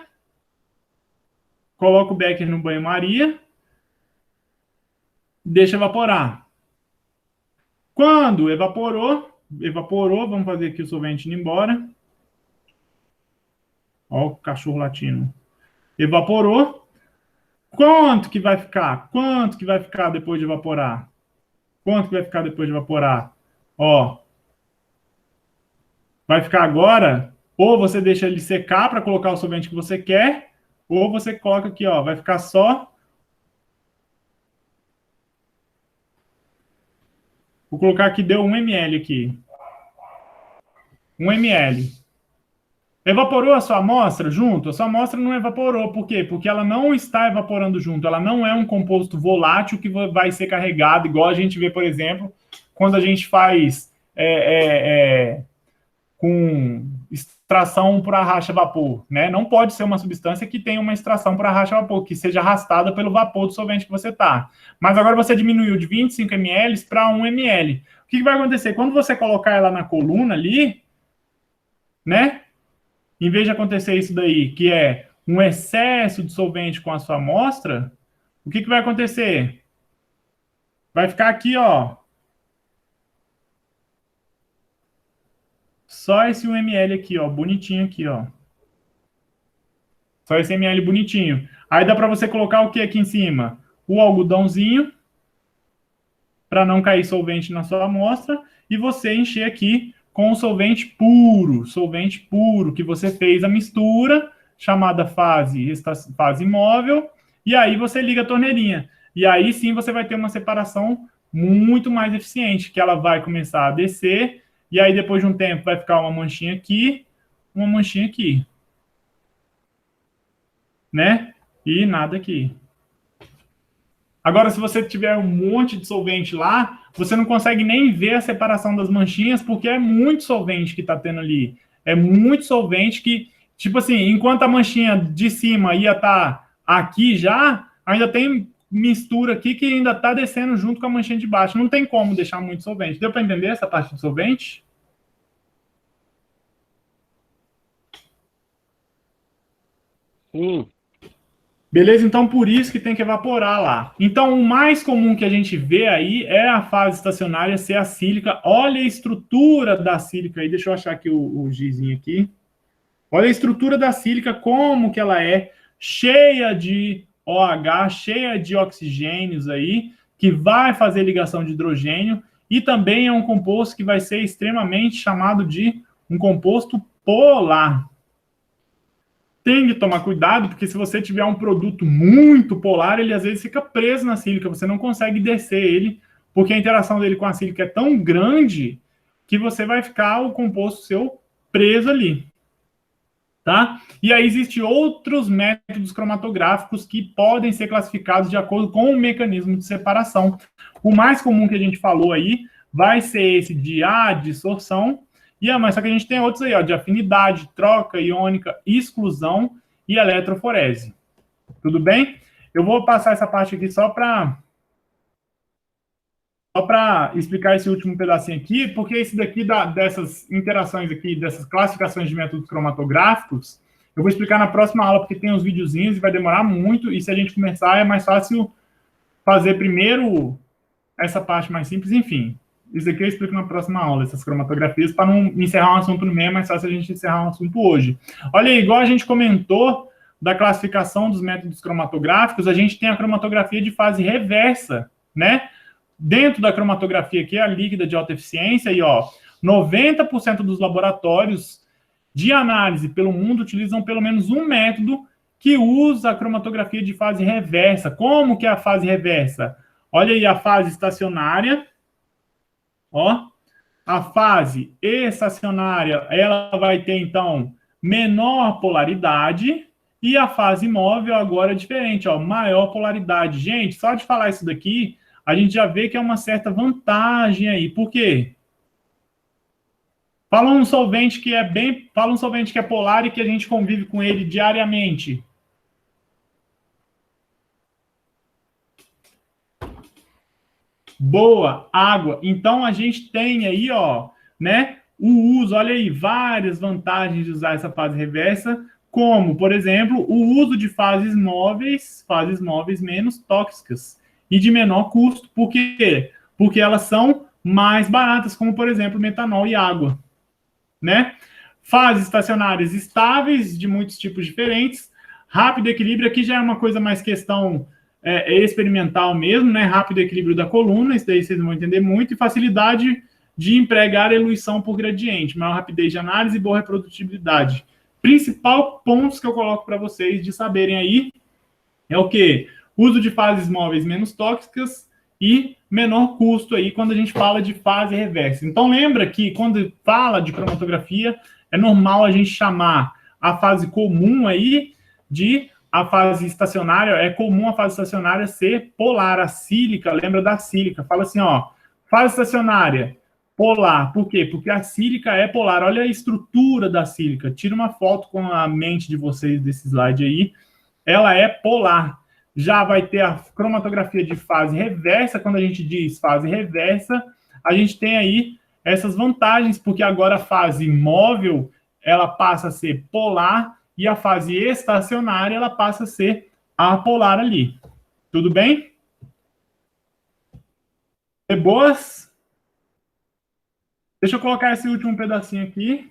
Coloca o becker no banho-maria. Deixa evaporar. Quando evaporou, vamos fazer aqui o solvente indo embora. Ó o cachorro latino. Evaporou. Quanto que vai ficar? Quanto que vai ficar depois de evaporar? Quanto que vai ficar depois de evaporar? Ó. Vai ficar agora, ou você deixa ele secar para colocar o solvente que você quer, ou você coloca aqui, ó, vai ficar só. Vou colocar aqui, deu 1 ml aqui. 1 ml. Evaporou a sua amostra junto? A sua amostra não evaporou. Por quê? Porque ela não está evaporando junto. Ela não é um composto volátil que vai ser carregado, igual a gente vê, por exemplo, quando a gente faz com extração por arracha-vapor, né? Não pode ser uma substância que tenha uma extração por arracha-vapor, que seja arrastada pelo vapor do solvente que você está. Mas agora você diminuiu de 25 ml para 1 ml. O que vai acontecer? Quando você colocar ela na coluna ali, né? Em vez de acontecer isso daí, que é um excesso de solvente com a sua amostra, o que vai acontecer? Vai ficar aqui, ó. Só esse 1 ml aqui, ó, bonitinho aqui, ó. Só esse ml bonitinho. Aí dá para você colocar o que aqui em cima? O algodãozinho, para não cair solvente na sua amostra, e você encher aqui com o solvente puro que você fez a mistura, chamada fase móvel, e aí você liga a torneirinha. E aí sim você vai ter uma separação muito mais eficiente, que ela vai começar a descer, e aí depois de um tempo vai ficar uma manchinha aqui, né? E nada aqui. Agora, se você tiver um monte de solvente lá, você não consegue nem ver a separação das manchinhas, porque é muito solvente que está tendo ali. É muito solvente que, tipo assim, enquanto a manchinha de cima ia estar aqui já, ainda tem mistura aqui que ainda está descendo junto com a manchinha de baixo. Não tem como deixar muito solvente. Deu para entender essa parte do solvente? Sim. Beleza? Então, por isso que tem que evaporar lá. Então, o mais comum que a gente vê aí é a fase estacionária ser a sílica. Olha a estrutura da sílica aí. Deixa eu achar aqui o gizinho aqui. Olha a estrutura da sílica, como que ela é, cheia de OH, cheia de oxigênios aí, que vai fazer ligação de hidrogênio, e também é um composto que vai ser extremamente chamado de um composto polar. Tem que tomar cuidado, porque se você tiver um produto muito polar, ele às vezes fica preso na sílica, você não consegue descer ele, porque a interação dele com a sílica é tão grande que você vai ficar o composto seu preso ali. Tá? E aí existem outros métodos cromatográficos que podem ser classificados de acordo com o mecanismo de separação. O mais comum que a gente falou aí vai ser esse de adsorção, mas só que a gente tem outros aí, ó, de afinidade, troca iônica, exclusão e eletroforese. Tudo bem? Eu vou passar essa parte aqui só para explicar esse último pedacinho aqui, porque esse daqui dessas interações aqui, dessas classificações de métodos cromatográficos, eu vou explicar na próxima aula, porque tem uns videozinhos e vai demorar muito, e se a gente começar é mais fácil fazer primeiro essa parte mais simples, enfim. Isso aqui eu explico na próxima aula, essas cromatografias, para não encerrar um assunto no meio, é mais fácil a gente encerrar um assunto hoje. Olha aí, igual a gente comentou da classificação dos métodos cromatográficos, a gente tem a cromatografia de fase reversa, né? Dentro da cromatografia, que é a líquida de alta eficiência, aí, ó, 90% dos laboratórios de análise pelo mundo utilizam pelo menos um método que usa a cromatografia de fase reversa. Como que é a fase reversa? Olha aí a fase estacionária, ó. A fase estacionária, ela vai ter, então, menor polaridade, e a fase móvel agora é diferente, ó, maior polaridade. Gente, só de falar isso daqui, a gente já vê que é uma certa vantagem aí. Por quê? Fala um solvente que é polar e que a gente convive com ele diariamente. Boa, água. Então a gente tem aí, ó, né, o uso, olha aí, várias vantagens de usar essa fase reversa, como, por exemplo, o uso de fases móveis menos tóxicas e de menor custo. Por quê? Porque elas são mais baratas, como, por exemplo, metanol e água, né? Fases estacionárias estáveis, de muitos tipos diferentes, rápido equilíbrio, aqui já é uma coisa mais questão experimental mesmo, né? Rápido equilíbrio da coluna, isso daí vocês vão entender muito, e facilidade de empregar eluição por gradiente, maior rapidez de análise e boa reprodutibilidade. Principal pontos que eu coloco para vocês de saberem aí é o quê? Uso de fases móveis menos tóxicas e menor custo aí quando a gente fala de fase reversa. Então lembra que quando fala de cromatografia, é normal a gente chamar a fase comum aí de a fase estacionária, é comum a fase estacionária ser polar, a sílica, lembra da sílica, fala assim, ó, fase estacionária, polar, por quê? Porque a sílica é polar, olha a estrutura da sílica, tira uma foto com a mente de vocês desse slide aí, ela é polar. Já vai ter a cromatografia de fase reversa, quando a gente diz fase reversa, a gente tem aí essas vantagens, porque agora a fase móvel, ela passa a ser polar, e a fase estacionária, ela passa a ser apolar ali. Tudo bem? De boas? Deixa eu colocar esse último pedacinho aqui.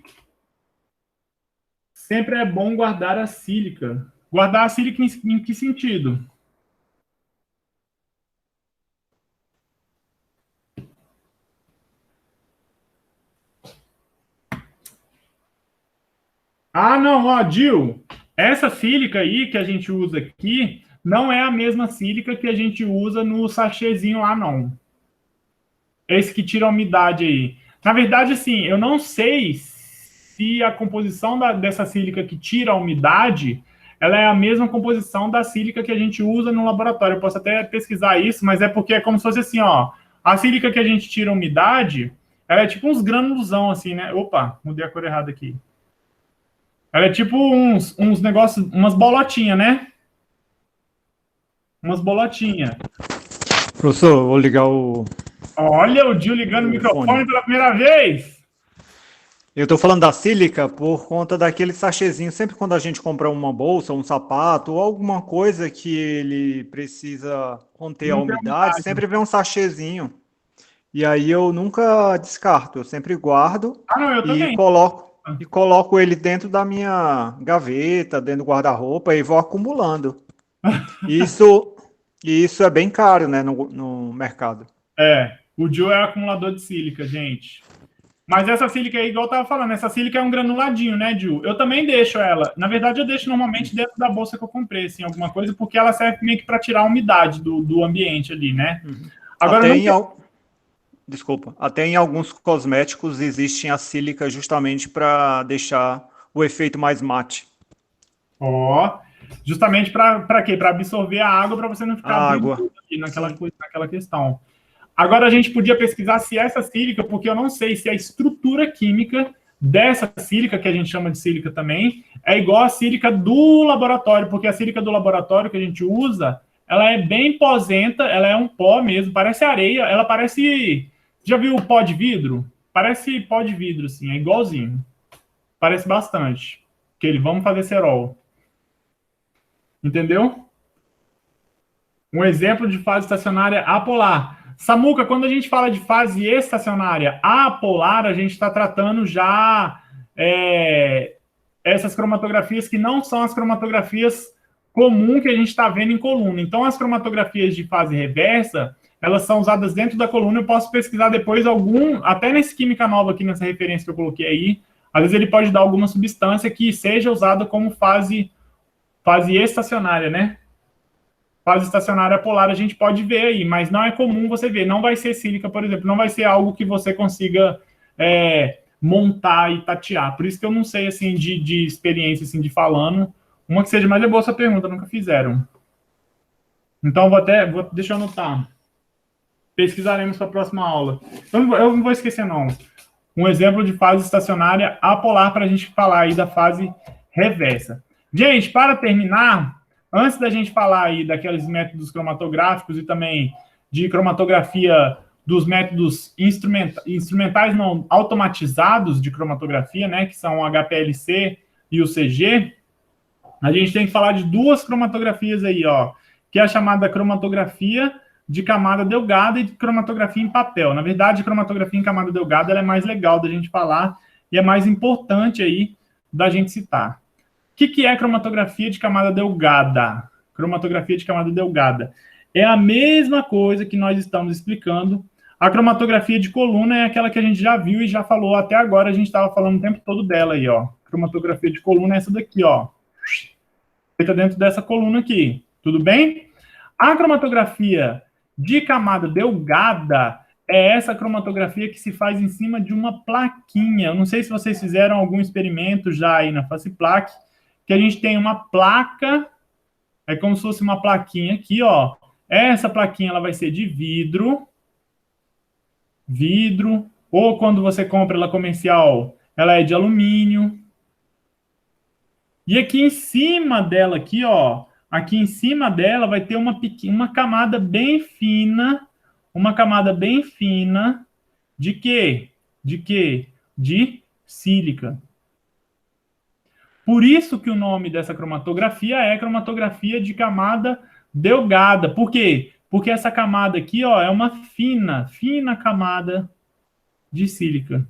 Sempre é bom guardar a sílica. Guardar a sílica em que sentido? Ah, não, ó, Gil, essa sílica aí que a gente usa aqui, não é a mesma sílica que a gente usa no sachêzinho lá, não. Esse que tira a umidade aí. Na verdade, assim, eu não sei se a composição dessa sílica que tira a umidade, ela é a mesma composição da sílica que a gente usa no laboratório. Eu posso até pesquisar isso, mas é porque é como se fosse assim, ó. A sílica que a gente tira a umidade, ela é tipo uns granulosão, assim, né? Opa, mudei a cor errada aqui. Ela é tipo uns negócios, umas bolotinhas, né? Umas bolotinhas. Professor, vou ligar o... Olha o Gil ligando o microfone pela primeira vez. Eu estou falando da sílica por conta daquele sachêzinho. Sempre quando a gente compra uma bolsa, um sapato ou alguma coisa que ele precisa conter a umidade, sempre vem um sachêzinho. E aí eu nunca descarto, eu sempre guardo e coloco ele dentro da minha gaveta, dentro do guarda-roupa e vou acumulando. Isso é bem caro, né, no mercado. O Gil é acumulador de sílica, gente. Mas essa sílica aí, igual eu tava falando, essa sílica é um granuladinho, né, Gil? Eu também deixo ela. Na verdade, eu deixo normalmente dentro da bolsa que eu comprei, assim, alguma coisa, porque ela serve meio que para tirar a umidade do ambiente ali, né? Agora, Desculpa, até em alguns cosméticos existem a sílica justamente para deixar o efeito mais mate. Justamente para quê? Para absorver a água, para você não ficar naquela questão. Agora, a gente podia pesquisar se essa sílica, porque eu não sei se a estrutura química dessa sílica, que a gente chama de sílica também, é igual a sílica do laboratório, porque a sílica do laboratório que a gente usa, ela é bem posenta, ela é um pó mesmo, parece areia, ela parece... Já viu o pó de vidro? Parece pó de vidro, assim, é igualzinho. Parece bastante. Vamos fazer cerol. Entendeu? Um exemplo de fase estacionária apolar. Samuca, quando a gente fala de fase estacionária apolar, a gente está tratando já essas cromatografias que não são as cromatografias comuns que a gente está vendo em coluna. Então, as cromatografias de fase reversa, elas são usadas dentro da coluna. Eu posso pesquisar depois até nesse Química Nova aqui, nessa referência que eu coloquei aí, às vezes ele pode dar alguma substância que seja usada como fase estacionária, né? Fase estacionária polar a gente pode ver aí, mas não é comum você ver. Não vai ser sílica, por exemplo, não vai ser algo que você consiga montar e tatear. Por isso que eu não sei, assim, de experiência, assim, de falando. Uma que seja mais boa essa pergunta, nunca fizeram. Então, deixa eu anotar. Pesquisaremos para a próxima aula. Eu não vou esquecer, não. Um exemplo de fase estacionária apolar para a gente falar aí da fase reversa. Gente, para terminar, antes da gente falar aí daqueles métodos cromatográficos e também de cromatografia dos métodos instrumentais não automatizados de cromatografia, né, que são o HPLC e o CG, a gente tem que falar de duas cromatografias aí, ó, que é a chamada cromatografia de camada delgada e de cromatografia em papel. Na verdade, a cromatografia em camada delgada ela é mais legal da gente falar e é mais importante aí da gente citar. O que é cromatografia de camada delgada? Cromatografia de camada delgada é a mesma coisa que nós estamos explicando. A cromatografia de coluna é aquela que a gente já viu e já falou até agora, a gente estava falando o tempo todo dela aí, ó. Cromatografia de coluna é essa daqui, ó. Feita dentro dessa coluna aqui, tudo bem? A cromatografia de camada delgada é essa cromatografia que se faz em cima de uma plaquinha. Eu não sei se vocês fizeram algum experimento já aí na Faciplaque, que a gente tem uma placa, é como se fosse uma plaquinha aqui, ó. Essa plaquinha ela vai ser de vidro, ou quando você compra ela comercial, ela é de alumínio. E aqui em cima dela, aqui, ó, aqui em cima dela vai ter uma camada bem fina, de quê? De sílica. Por isso que o nome dessa cromatografia é cromatografia de camada delgada. Por quê? Porque essa camada aqui, ó, é uma fina camada de sílica.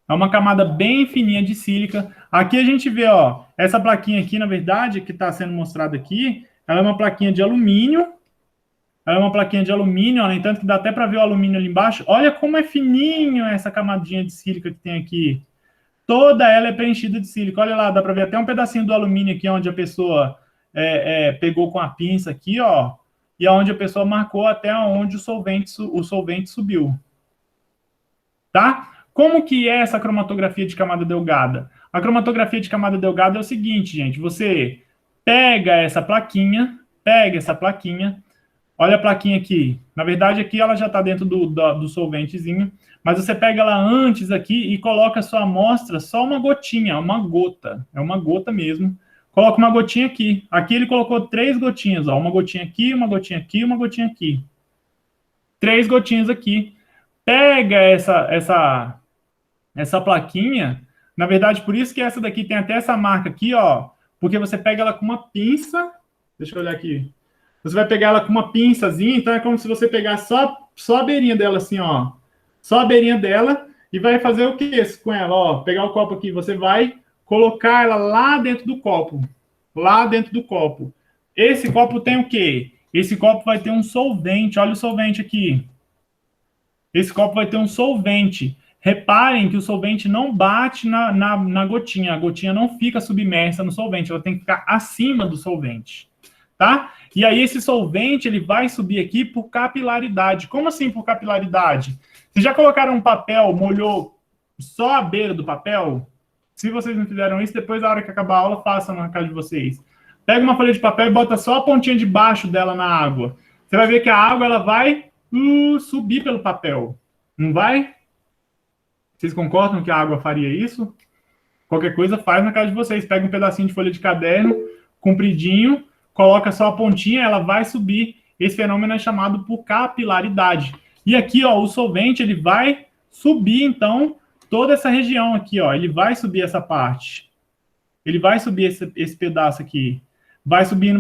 É uma camada bem fininha de sílica. Aqui a gente vê, ó, essa plaquinha aqui, na verdade, que está sendo mostrada aqui, ela é uma plaquinha de alumínio. Ela é uma plaquinha de alumínio, ó, no entanto que dá até para ver o alumínio ali embaixo. Olha como é fininho essa camadinha de sílica que tem aqui. toda ela é preenchida de sílica. Olha lá, dá para ver até um pedacinho do alumínio aqui, onde a pessoa pegou com a pinça aqui, ó, e onde a pessoa marcou até onde o solvente subiu. Tá? Como que é essa cromatografia de camada delgada? A cromatografia de camada delgada é o seguinte, gente, você pega essa plaquinha, olha a plaquinha aqui. Na verdade, aqui ela já está dentro do solventezinho, mas você pega ela antes aqui e coloca a sua amostra só uma gotinha, uma gota. É uma gota mesmo. Coloca uma gotinha aqui. Aqui ele colocou 3 gotinhas, ó. Uma gotinha aqui, uma gotinha aqui, uma gotinha aqui. 3 gotinhas aqui. Pega essa plaquinha. Na verdade, por isso que essa daqui tem até essa marca aqui, ó. Porque você pega ela com uma pinça. Deixa eu olhar aqui. Você vai pegar ela com uma pinçazinha, então é como se você pegasse só a beirinha dela, assim, ó. Só a beirinha dela, e vai fazer o que com ela? Ó, pegar o copo aqui, você vai colocar ela lá dentro do copo. Lá dentro do copo. Esse copo tem o quê? Esse copo vai ter um solvente. Olha o solvente aqui. Esse copo vai ter um solvente. Reparem que o solvente não bate na gotinha. A gotinha não fica submersa no solvente. Ela tem que ficar acima do solvente. Tá? E aí esse solvente ele vai subir aqui por capilaridade. Como assim por capilaridade? Vocês já colocaram um papel, molhou só a beira do papel? Se vocês não fizeram isso, depois na hora que acabar a aula, façam na casa de vocês. Pega uma folha de papel e bota só a pontinha de baixo dela na água. Você vai ver que a água ela vai subir pelo papel. Não vai? Vocês concordam que a água faria isso? Qualquer coisa faz na casa de vocês. Pega um pedacinho de folha de caderno, compridinho, coloca só a pontinha, ela vai subir. Esse fenômeno é chamado por capilaridade. E aqui, ó, o solvente, ele vai subir, então, toda essa região aqui, ó. Ele vai subir essa parte. Ele vai subir esse pedaço aqui. Vai subindo,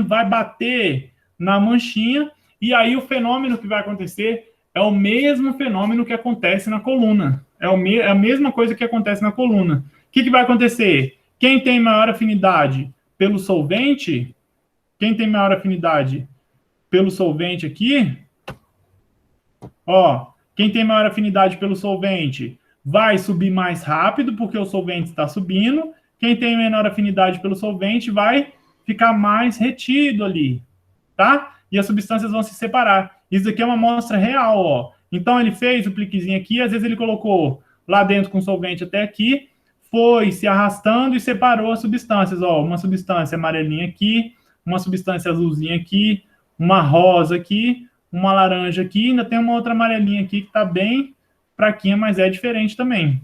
vai bater na manchinha. E aí o fenômeno que vai acontecer é o mesmo fenômeno que acontece na coluna. É a mesma coisa que acontece na coluna. O que vai acontecer? Quem tem maior afinidade pelo solvente... Quem tem maior afinidade pelo solvente aqui, ó, quem tem maior afinidade pelo solvente vai subir mais rápido, porque o solvente está subindo. Quem tem menor afinidade pelo solvente vai ficar mais retido ali, tá? E as substâncias vão se separar. Isso aqui é uma amostra real, ó. Então, ele fez o pliquezinho aqui, às vezes ele colocou lá dentro com solvente até aqui, foi se arrastando e separou as substâncias, ó. Uma substância amarelinha aqui, uma substância azulzinha aqui, uma rosa aqui, uma laranja aqui, ainda tem uma outra amarelinha aqui que está bem fraquinha, mas é diferente também.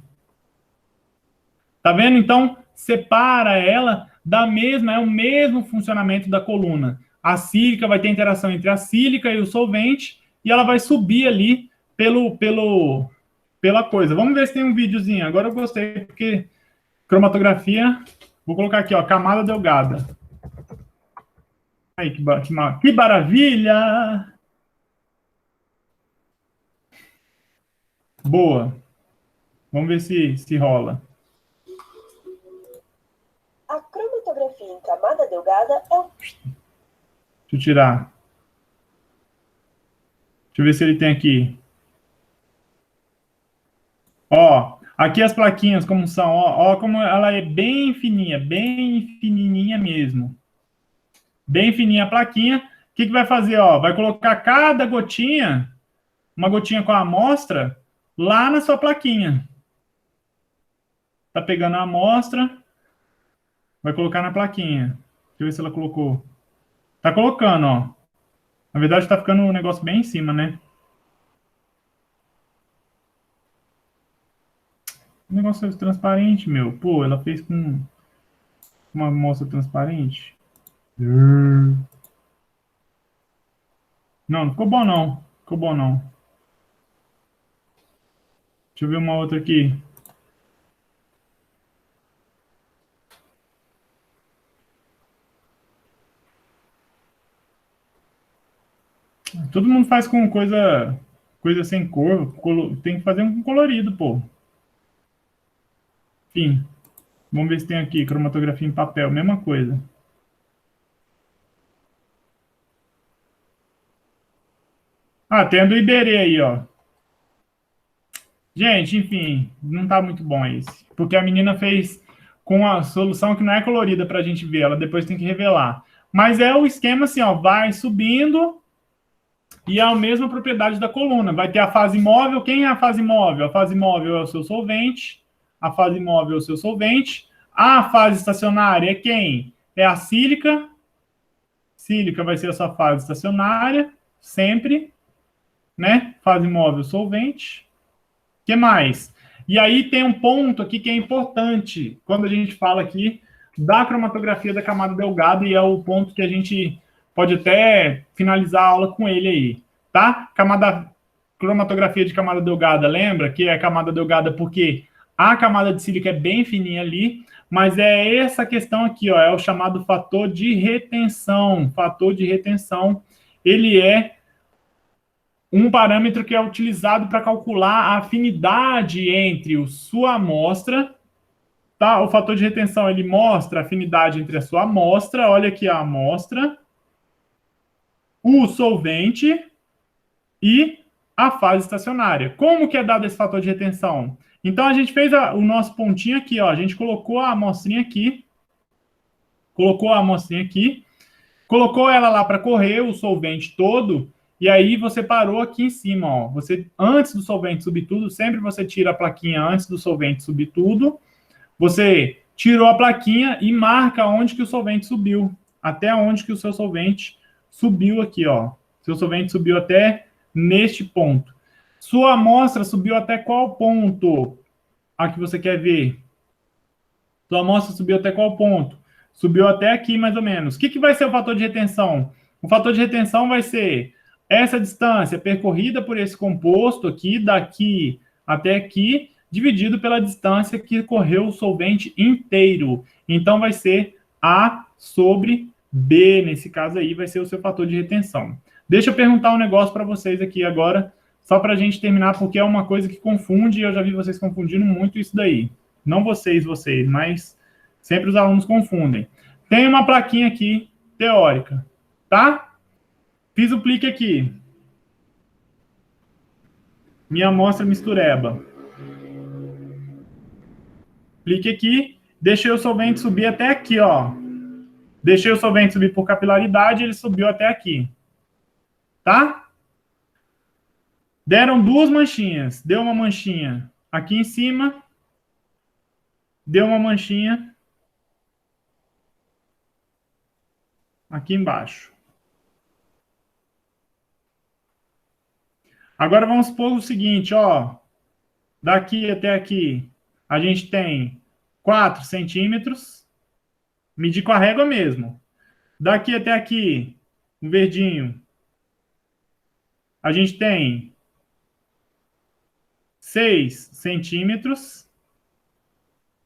Tá vendo? Então, separa ela é o mesmo funcionamento da coluna. A sílica vai ter interação entre a sílica e o solvente, e ela vai subir ali pela coisa. Vamos ver se tem um videozinho. Agora eu gostei, porque cromatografia, vou colocar aqui, ó, camada delgada. Ai, que maravilha! Boa. Vamos ver se rola. A cromatografia em camada delgada é um... Deixa eu tirar. Deixa eu ver se ele tem aqui. Ó, aqui as plaquinhas como são. Ó, como ela é bem fininha, bem fininha mesmo. Bem fininha a plaquinha. O que vai fazer? Ó, vai colocar cada gotinha, uma gotinha com a amostra, lá na sua plaquinha. Tá pegando a amostra, vai colocar na plaquinha. Deixa eu ver se ela colocou. Tá colocando, ó. Na verdade, tá ficando um negócio bem em cima, né? O negócio é transparente, meu. Pô, ela fez com uma amostra transparente. Não ficou bom, não. Ficou bom, não. Deixa eu ver uma outra aqui. Todo mundo faz com coisa sem cor. Tem que fazer um colorido, pô. Enfim. Vamos ver se tem aqui cromatografia em papel. Mesma coisa. Ah, tem a do Iberê aí, ó. Gente, enfim, não está muito bom esse. Porque a menina fez com a solução que não é colorida para a gente ver, ela depois tem que revelar. Mas é o esquema assim, ó, vai subindo e é a mesma propriedade da coluna. Vai ter a fase móvel. Quem é a fase móvel? A fase móvel é o seu solvente. A fase móvel é o seu solvente. A fase estacionária é quem? É a sílica. Sílica vai ser a sua fase estacionária, sempre, né? Fase móvel, solvente. O que mais? E aí tem um ponto aqui que é importante quando a gente fala aqui da cromatografia da camada delgada, e é o ponto que a gente pode até finalizar a aula com ele aí, tá? Cromatografia de camada delgada, lembra que é a camada delgada porque a camada de sílica é bem fininha ali, mas é essa questão aqui, ó, é o chamado fator de retenção. Fator de retenção, ele é um parâmetro que é utilizado para calcular a afinidade entre sua amostra, tá? O fator de retenção, ele mostra a afinidade entre a sua amostra, olha aqui a amostra, o solvente e a fase estacionária. Como que é dado esse fator de retenção? Então, a gente fez o nosso pontinho aqui, ó, a gente colocou a amostrinha aqui, colocou ela lá para correr, o solvente todo, e aí você parou aqui em cima, ó. Você, antes do solvente subir tudo, sempre você tira a plaquinha antes do solvente subir tudo, você tirou a plaquinha e marca onde que o solvente subiu, até onde que o seu solvente subiu aqui, ó. Seu solvente subiu até neste ponto. Sua amostra subiu até qual ponto? A que você quer ver. Sua amostra subiu até qual ponto? Subiu até aqui, mais ou menos. O que vai ser o fator de retenção? O fator de retenção vai ser essa distância percorrida por esse composto aqui, daqui até aqui, dividido pela distância que correu o solvente inteiro. Então, vai ser A sobre B, nesse caso aí, vai ser o seu fator de retenção. Deixa eu perguntar um negócio para vocês aqui agora, só para a gente terminar, porque é uma coisa que confunde, e eu já vi vocês confundindo muito isso daí. Não vocês, mas sempre os alunos confundem. Tem uma plaquinha aqui, teórica, tá? Fiz o plique aqui. Minha amostra mistureba. Plique aqui, deixei o solvente subir até aqui, ó. Deixei o solvente subir por capilaridade, ele subiu até aqui. Tá? Deram duas manchinhas. Deu uma manchinha aqui em cima. Deu uma manchinha aqui embaixo. Agora vamos supor o seguinte, ó. Daqui até aqui, a gente tem 4 centímetros. Medir com a régua mesmo. Daqui até aqui, um verdinho, a gente tem 6 centímetros.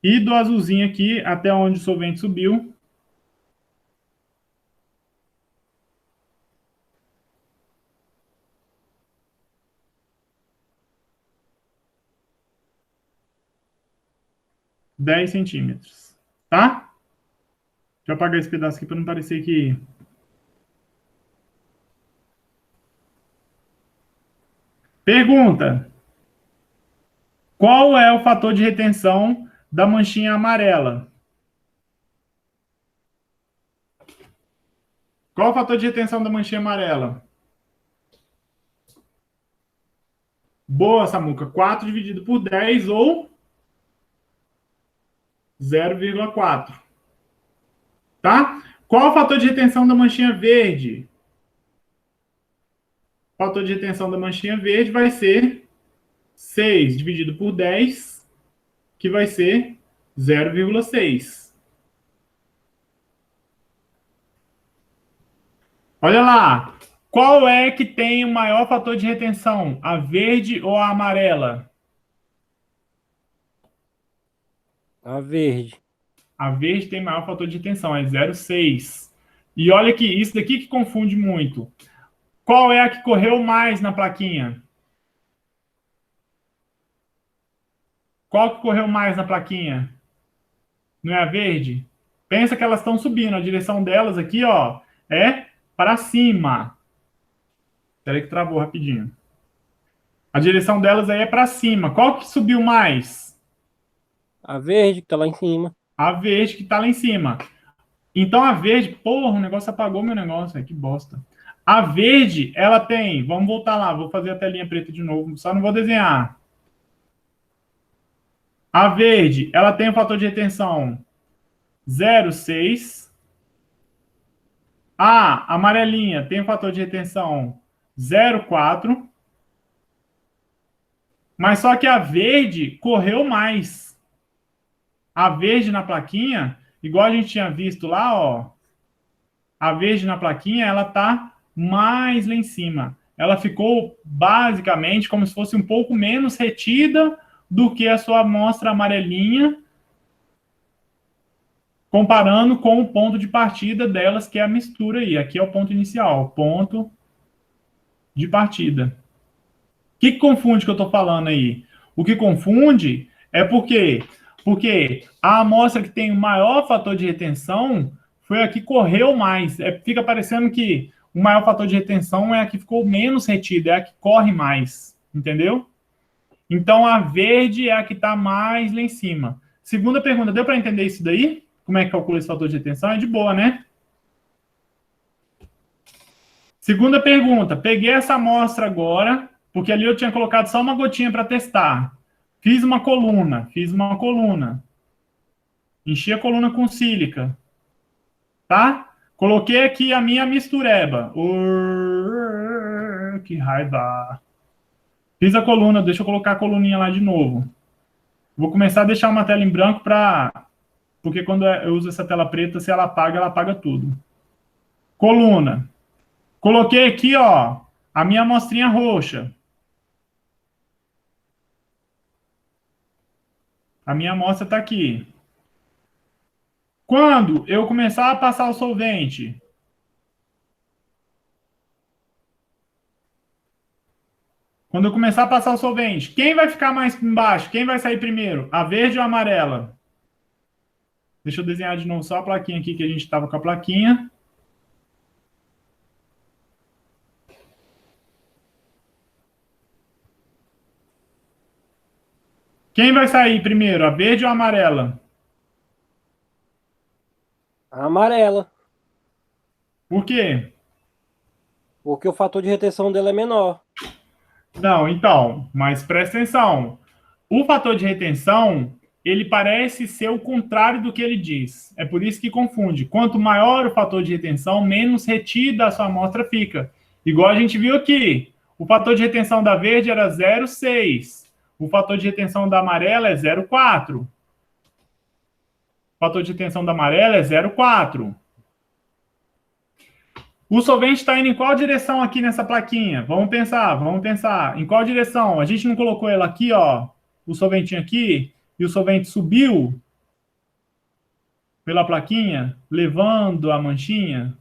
E do azulzinho aqui, até onde o solvente subiu, 10 centímetros. Tá? Deixa eu apagar esse pedaço aqui para não parecer que... Pergunta. Qual é o fator de retenção da manchinha amarela? Qual é o fator de retenção da manchinha amarela? Boa, Samuca. 4 dividido por 10 ou 0,4. Tá? Qual é o fator de retenção da manchinha verde? O fator de retenção da manchinha verde vai ser 6 dividido por 10, que vai ser 0,6. Olha lá. Qual é que tem o maior fator de retenção? A verde ou a amarela? A verde. A verde tem maior fator de retenção, é 0,6. E olha que isso daqui que confunde muito. Qual é a que correu mais na plaquinha? Qual que correu mais na plaquinha? Não é a verde? Pensa que elas estão subindo. A direção delas aqui, ó, é para cima. Espera aí que travou rapidinho. A direção delas aí é para cima. Qual que subiu mais? A verde que tá lá em cima. A verde que está lá em cima. Então a verde, porra, o negócio apagou meu negócio, que bosta. A verde, ela tem, vamos voltar lá, vou fazer a telinha preta de novo, só não vou desenhar. A verde, ela tem o fator de retenção 0,6. A amarelinha tem o fator de retenção 0,4. Mas só que a verde correu mais. A verde na plaquinha, igual a gente tinha visto lá, ó. A verde na plaquinha, ela tá mais lá em cima. Ela ficou basicamente como se fosse um pouco menos retida do que a sua amostra amarelinha, comparando com o ponto de partida delas, que é a mistura aí. Aqui é o ponto inicial, ponto de partida. O que confunde que eu estou falando aí? O que confunde é porque a amostra que tem o maior fator de retenção foi a que correu mais. Fica parecendo que o maior fator de retenção é a que ficou menos retida, é a que corre mais, entendeu? Então, a verde é a que está mais lá em cima. Segunda pergunta, deu para entender isso daí? Como é que calcula esse fator de retenção? É de boa, né? Segunda pergunta, peguei essa amostra agora, porque ali eu tinha colocado só uma gotinha para testar. Fiz uma coluna. Enchi a coluna com sílica. Tá? Coloquei aqui a minha mistureba. Que raiva. Fiz a coluna, deixa eu colocar a coluninha lá de novo. Vou começar a deixar uma tela em branco porque quando eu uso essa tela preta, se ela apaga tudo. Coluna. Coloquei aqui, ó, a minha amostrinha roxa. A minha amostra está aqui. Quando eu começar a passar o solvente, quem vai ficar mais embaixo? Quem vai sair primeiro? A verde ou a amarela? Deixa eu desenhar de novo só a plaquinha aqui, que a gente estava com a plaquinha. Quem vai sair primeiro, a verde ou a amarela? A amarela. Por quê? Porque o fator de retenção dela é menor. Não, então, mas presta atenção. O fator de retenção, ele parece ser o contrário do que ele diz. É por isso que confunde. Quanto maior o fator de retenção, menos retida a sua amostra fica. Igual a gente viu aqui. O fator de retenção da verde era 0,6. O fator de retenção da amarela é 0,4. O fator de retenção da amarela é 0,4. O solvente está indo em qual direção aqui nessa plaquinha? Vamos pensar. Em qual direção? A gente não colocou ela aqui, ó, o solventinho aqui, e o solvente subiu pela plaquinha, levando a manchinha?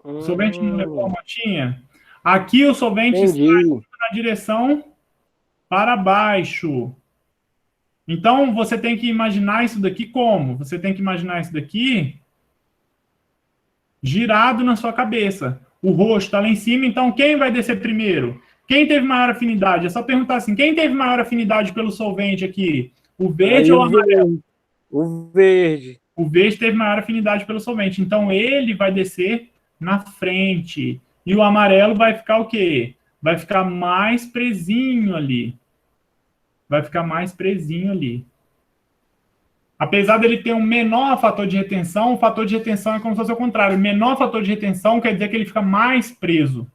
O solvente não levou a manchinha? Aqui o solvente está indo na direção para baixo. Então, você tem que imaginar isso daqui como? Você tem que imaginar isso daqui girado na sua cabeça. O roxo está lá em cima, então quem vai descer primeiro? Quem teve maior afinidade? É só perguntar assim, quem teve maior afinidade pelo solvente aqui? O verde ou o amarelo? O verde. O verde teve maior afinidade pelo solvente, então ele vai descer na frente. E o amarelo vai ficar o quê? Vai ficar mais presinho ali. Apesar dele ter um menor fator de retenção, o fator de retenção é como se fosse o contrário. O menor fator de retenção quer dizer que ele fica mais preso,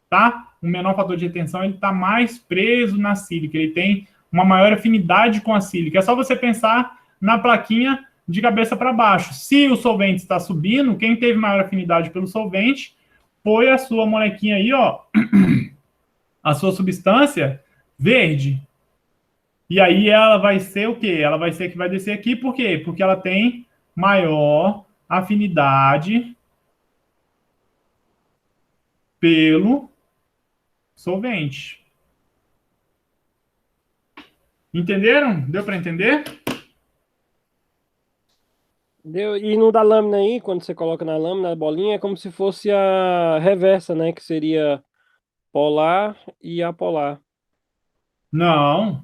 tá? O menor fator de retenção, ele está mais preso na sílica, ele tem uma maior afinidade com a sílica. É só você pensar na plaquinha de cabeça para baixo. Se o solvente está subindo, quem teve maior afinidade pelo solvente foi a sua molequinha aí, ó, a sua substância verde. E aí ela vai ser o quê? Ela vai ser que vai descer aqui, por quê? Porque ela tem maior afinidade pelo solvente. Entenderam? Deu para entender? Deu. E no da lâmina aí, quando você coloca na lâmina a bolinha, é como se fosse a reversa, né? Que seria polar e apolar. Não.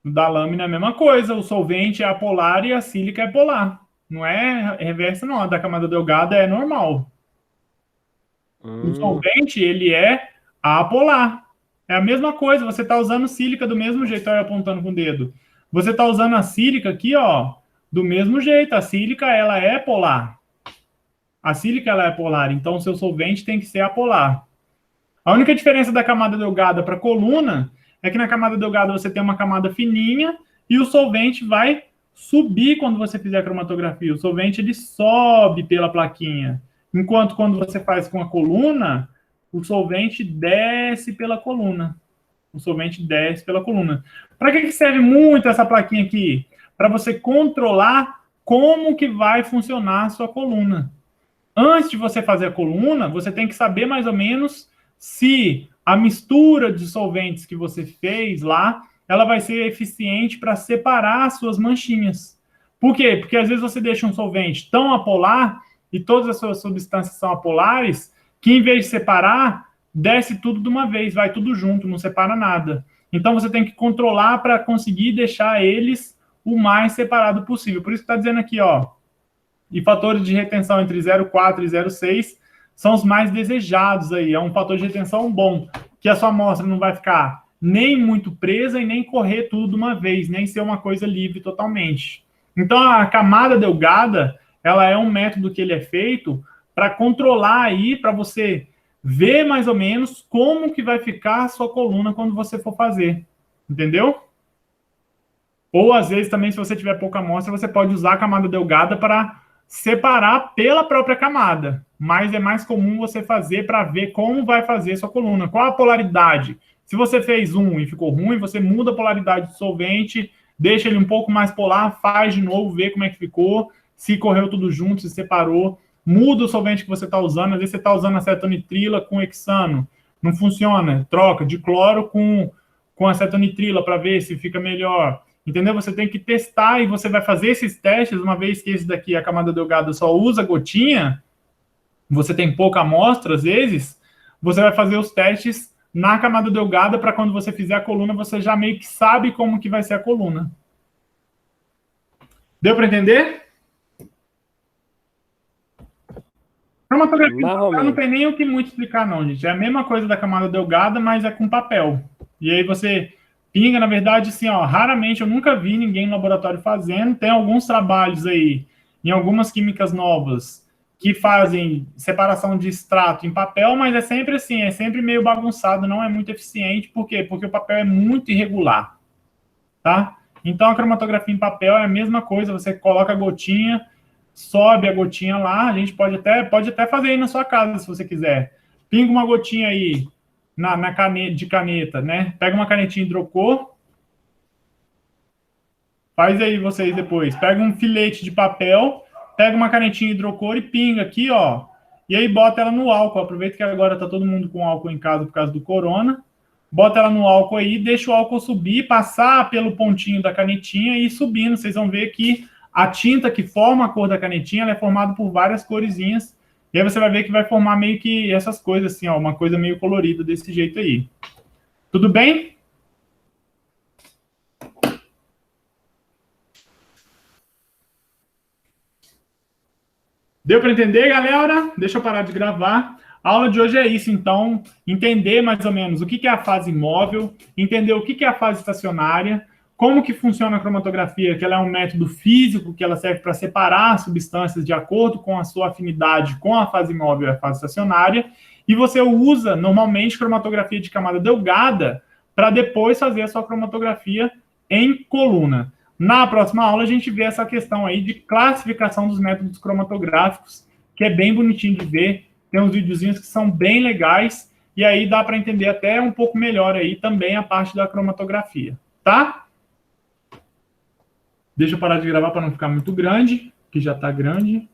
O da lâmina é a mesma coisa. O solvente é apolar e a sílica é polar. Não é reverso, não. A da camada delgada é normal. O solvente, ele é apolar. É a mesma coisa. Você está usando sílica do mesmo jeito. Olha, apontando com o dedo. Você está usando a sílica aqui, ó, do mesmo jeito. A sílica, ela é polar. A sílica, ela é polar. Então, o seu solvente tem que ser apolar. A única diferença da camada delgada para coluna é que na camada delgada você tem uma camada fininha e o solvente vai subir quando você fizer a cromatografia. O solvente, ele sobe pela plaquinha. Enquanto quando você faz com a coluna, o solvente desce pela coluna. O solvente desce pela coluna. Para que serve muito essa plaquinha aqui? Para você controlar como que vai funcionar a sua coluna. Antes de você fazer a coluna, você tem que saber mais ou menos se a mistura de solventes que você fez lá, ela vai ser eficiente para separar as suas manchinhas. Por quê? Porque às vezes você deixa um solvente tão apolar e todas as suas substâncias são apolares, que em vez de separar, desce tudo de uma vez, vai tudo junto, não separa nada. Então você tem que controlar para conseguir deixar eles o mais separado possível. Por isso que está dizendo aqui, ó, e fatores de retenção entre 0,4 e 0,6 são os mais desejados aí. É um fator de retenção bom, que a sua amostra não vai ficar nem muito presa e nem correr tudo de uma vez, nem ser uma coisa livre totalmente. Então, a camada delgada, ela é um método que ele é feito para controlar aí, para você ver mais ou menos como que vai ficar a sua coluna quando você for fazer. Entendeu? Ou, às vezes, também, se você tiver pouca amostra, você pode usar a camada delgada para separar pela própria camada, mas é mais comum você fazer para ver como vai fazer sua coluna, qual a polaridade. Se você fez um e ficou ruim, você muda a polaridade do solvente, deixa ele um pouco mais polar, faz de novo, vê como é que ficou, se correu tudo junto, se separou, muda o solvente que você está usando, às vezes você está usando acetonitrila com hexano, não funciona, troca de cloro com acetonitrila para ver se fica melhor. Entendeu? Você tem que testar e você vai fazer esses testes, uma vez que esse daqui, a camada delgada, só usa gotinha, você tem pouca amostra, às vezes, você vai fazer os testes na camada delgada para quando você fizer a coluna, você já meio que sabe como que vai ser a coluna. Deu para entender? Cromatografia não tem nem o que muito explicar, não, gente. É a mesma coisa da camada delgada, mas é com papel. E aí você pinga, na verdade, assim, ó, raramente, eu nunca vi ninguém no laboratório fazendo. Tem alguns trabalhos aí, em algumas químicas novas, que fazem separação de extrato em papel, mas é sempre assim, é sempre meio bagunçado, não é muito eficiente. Por quê? Porque o papel é muito irregular, tá? Então, a cromatografia em papel é a mesma coisa, você coloca a gotinha, sobe a gotinha lá, a gente pode até fazer aí na sua casa, se você quiser. Pinga uma gotinha aí, na caneta, de caneta, né? Pega uma canetinha hidrocor. Faz aí vocês depois. Pega um filete de papel, pega uma canetinha hidrocor e pinga aqui, ó. E aí bota ela no álcool. Aproveita que agora tá todo mundo com álcool em casa por causa do corona. Bota ela no álcool aí, deixa o álcool subir, passar pelo pontinho da canetinha e ir subindo. Vocês vão ver que a tinta que forma a cor da canetinha, ela é formada por várias coresinhas. E aí você vai ver que vai formar meio que essas coisas assim, ó, uma coisa meio colorida desse jeito aí. Tudo bem? Deu para entender, galera? Deixa eu parar de gravar. A aula de hoje é isso, então, entender mais ou menos o que é a fase móvel, entender o que é a fase estacionária, como que funciona a cromatografia, que ela é um método físico, que ela serve para separar as substâncias de acordo com a sua afinidade com a fase móvel e a fase estacionária, e você usa, normalmente, cromatografia de camada delgada para depois fazer a sua cromatografia em coluna. Na próxima aula, a gente vê essa questão aí de classificação dos métodos cromatográficos, que é bem bonitinho de ver, tem uns videozinhos que são bem legais, e aí dá para entender até um pouco melhor aí também a parte da cromatografia, tá? Deixa eu parar de gravar para não ficar muito grande, que já está grande.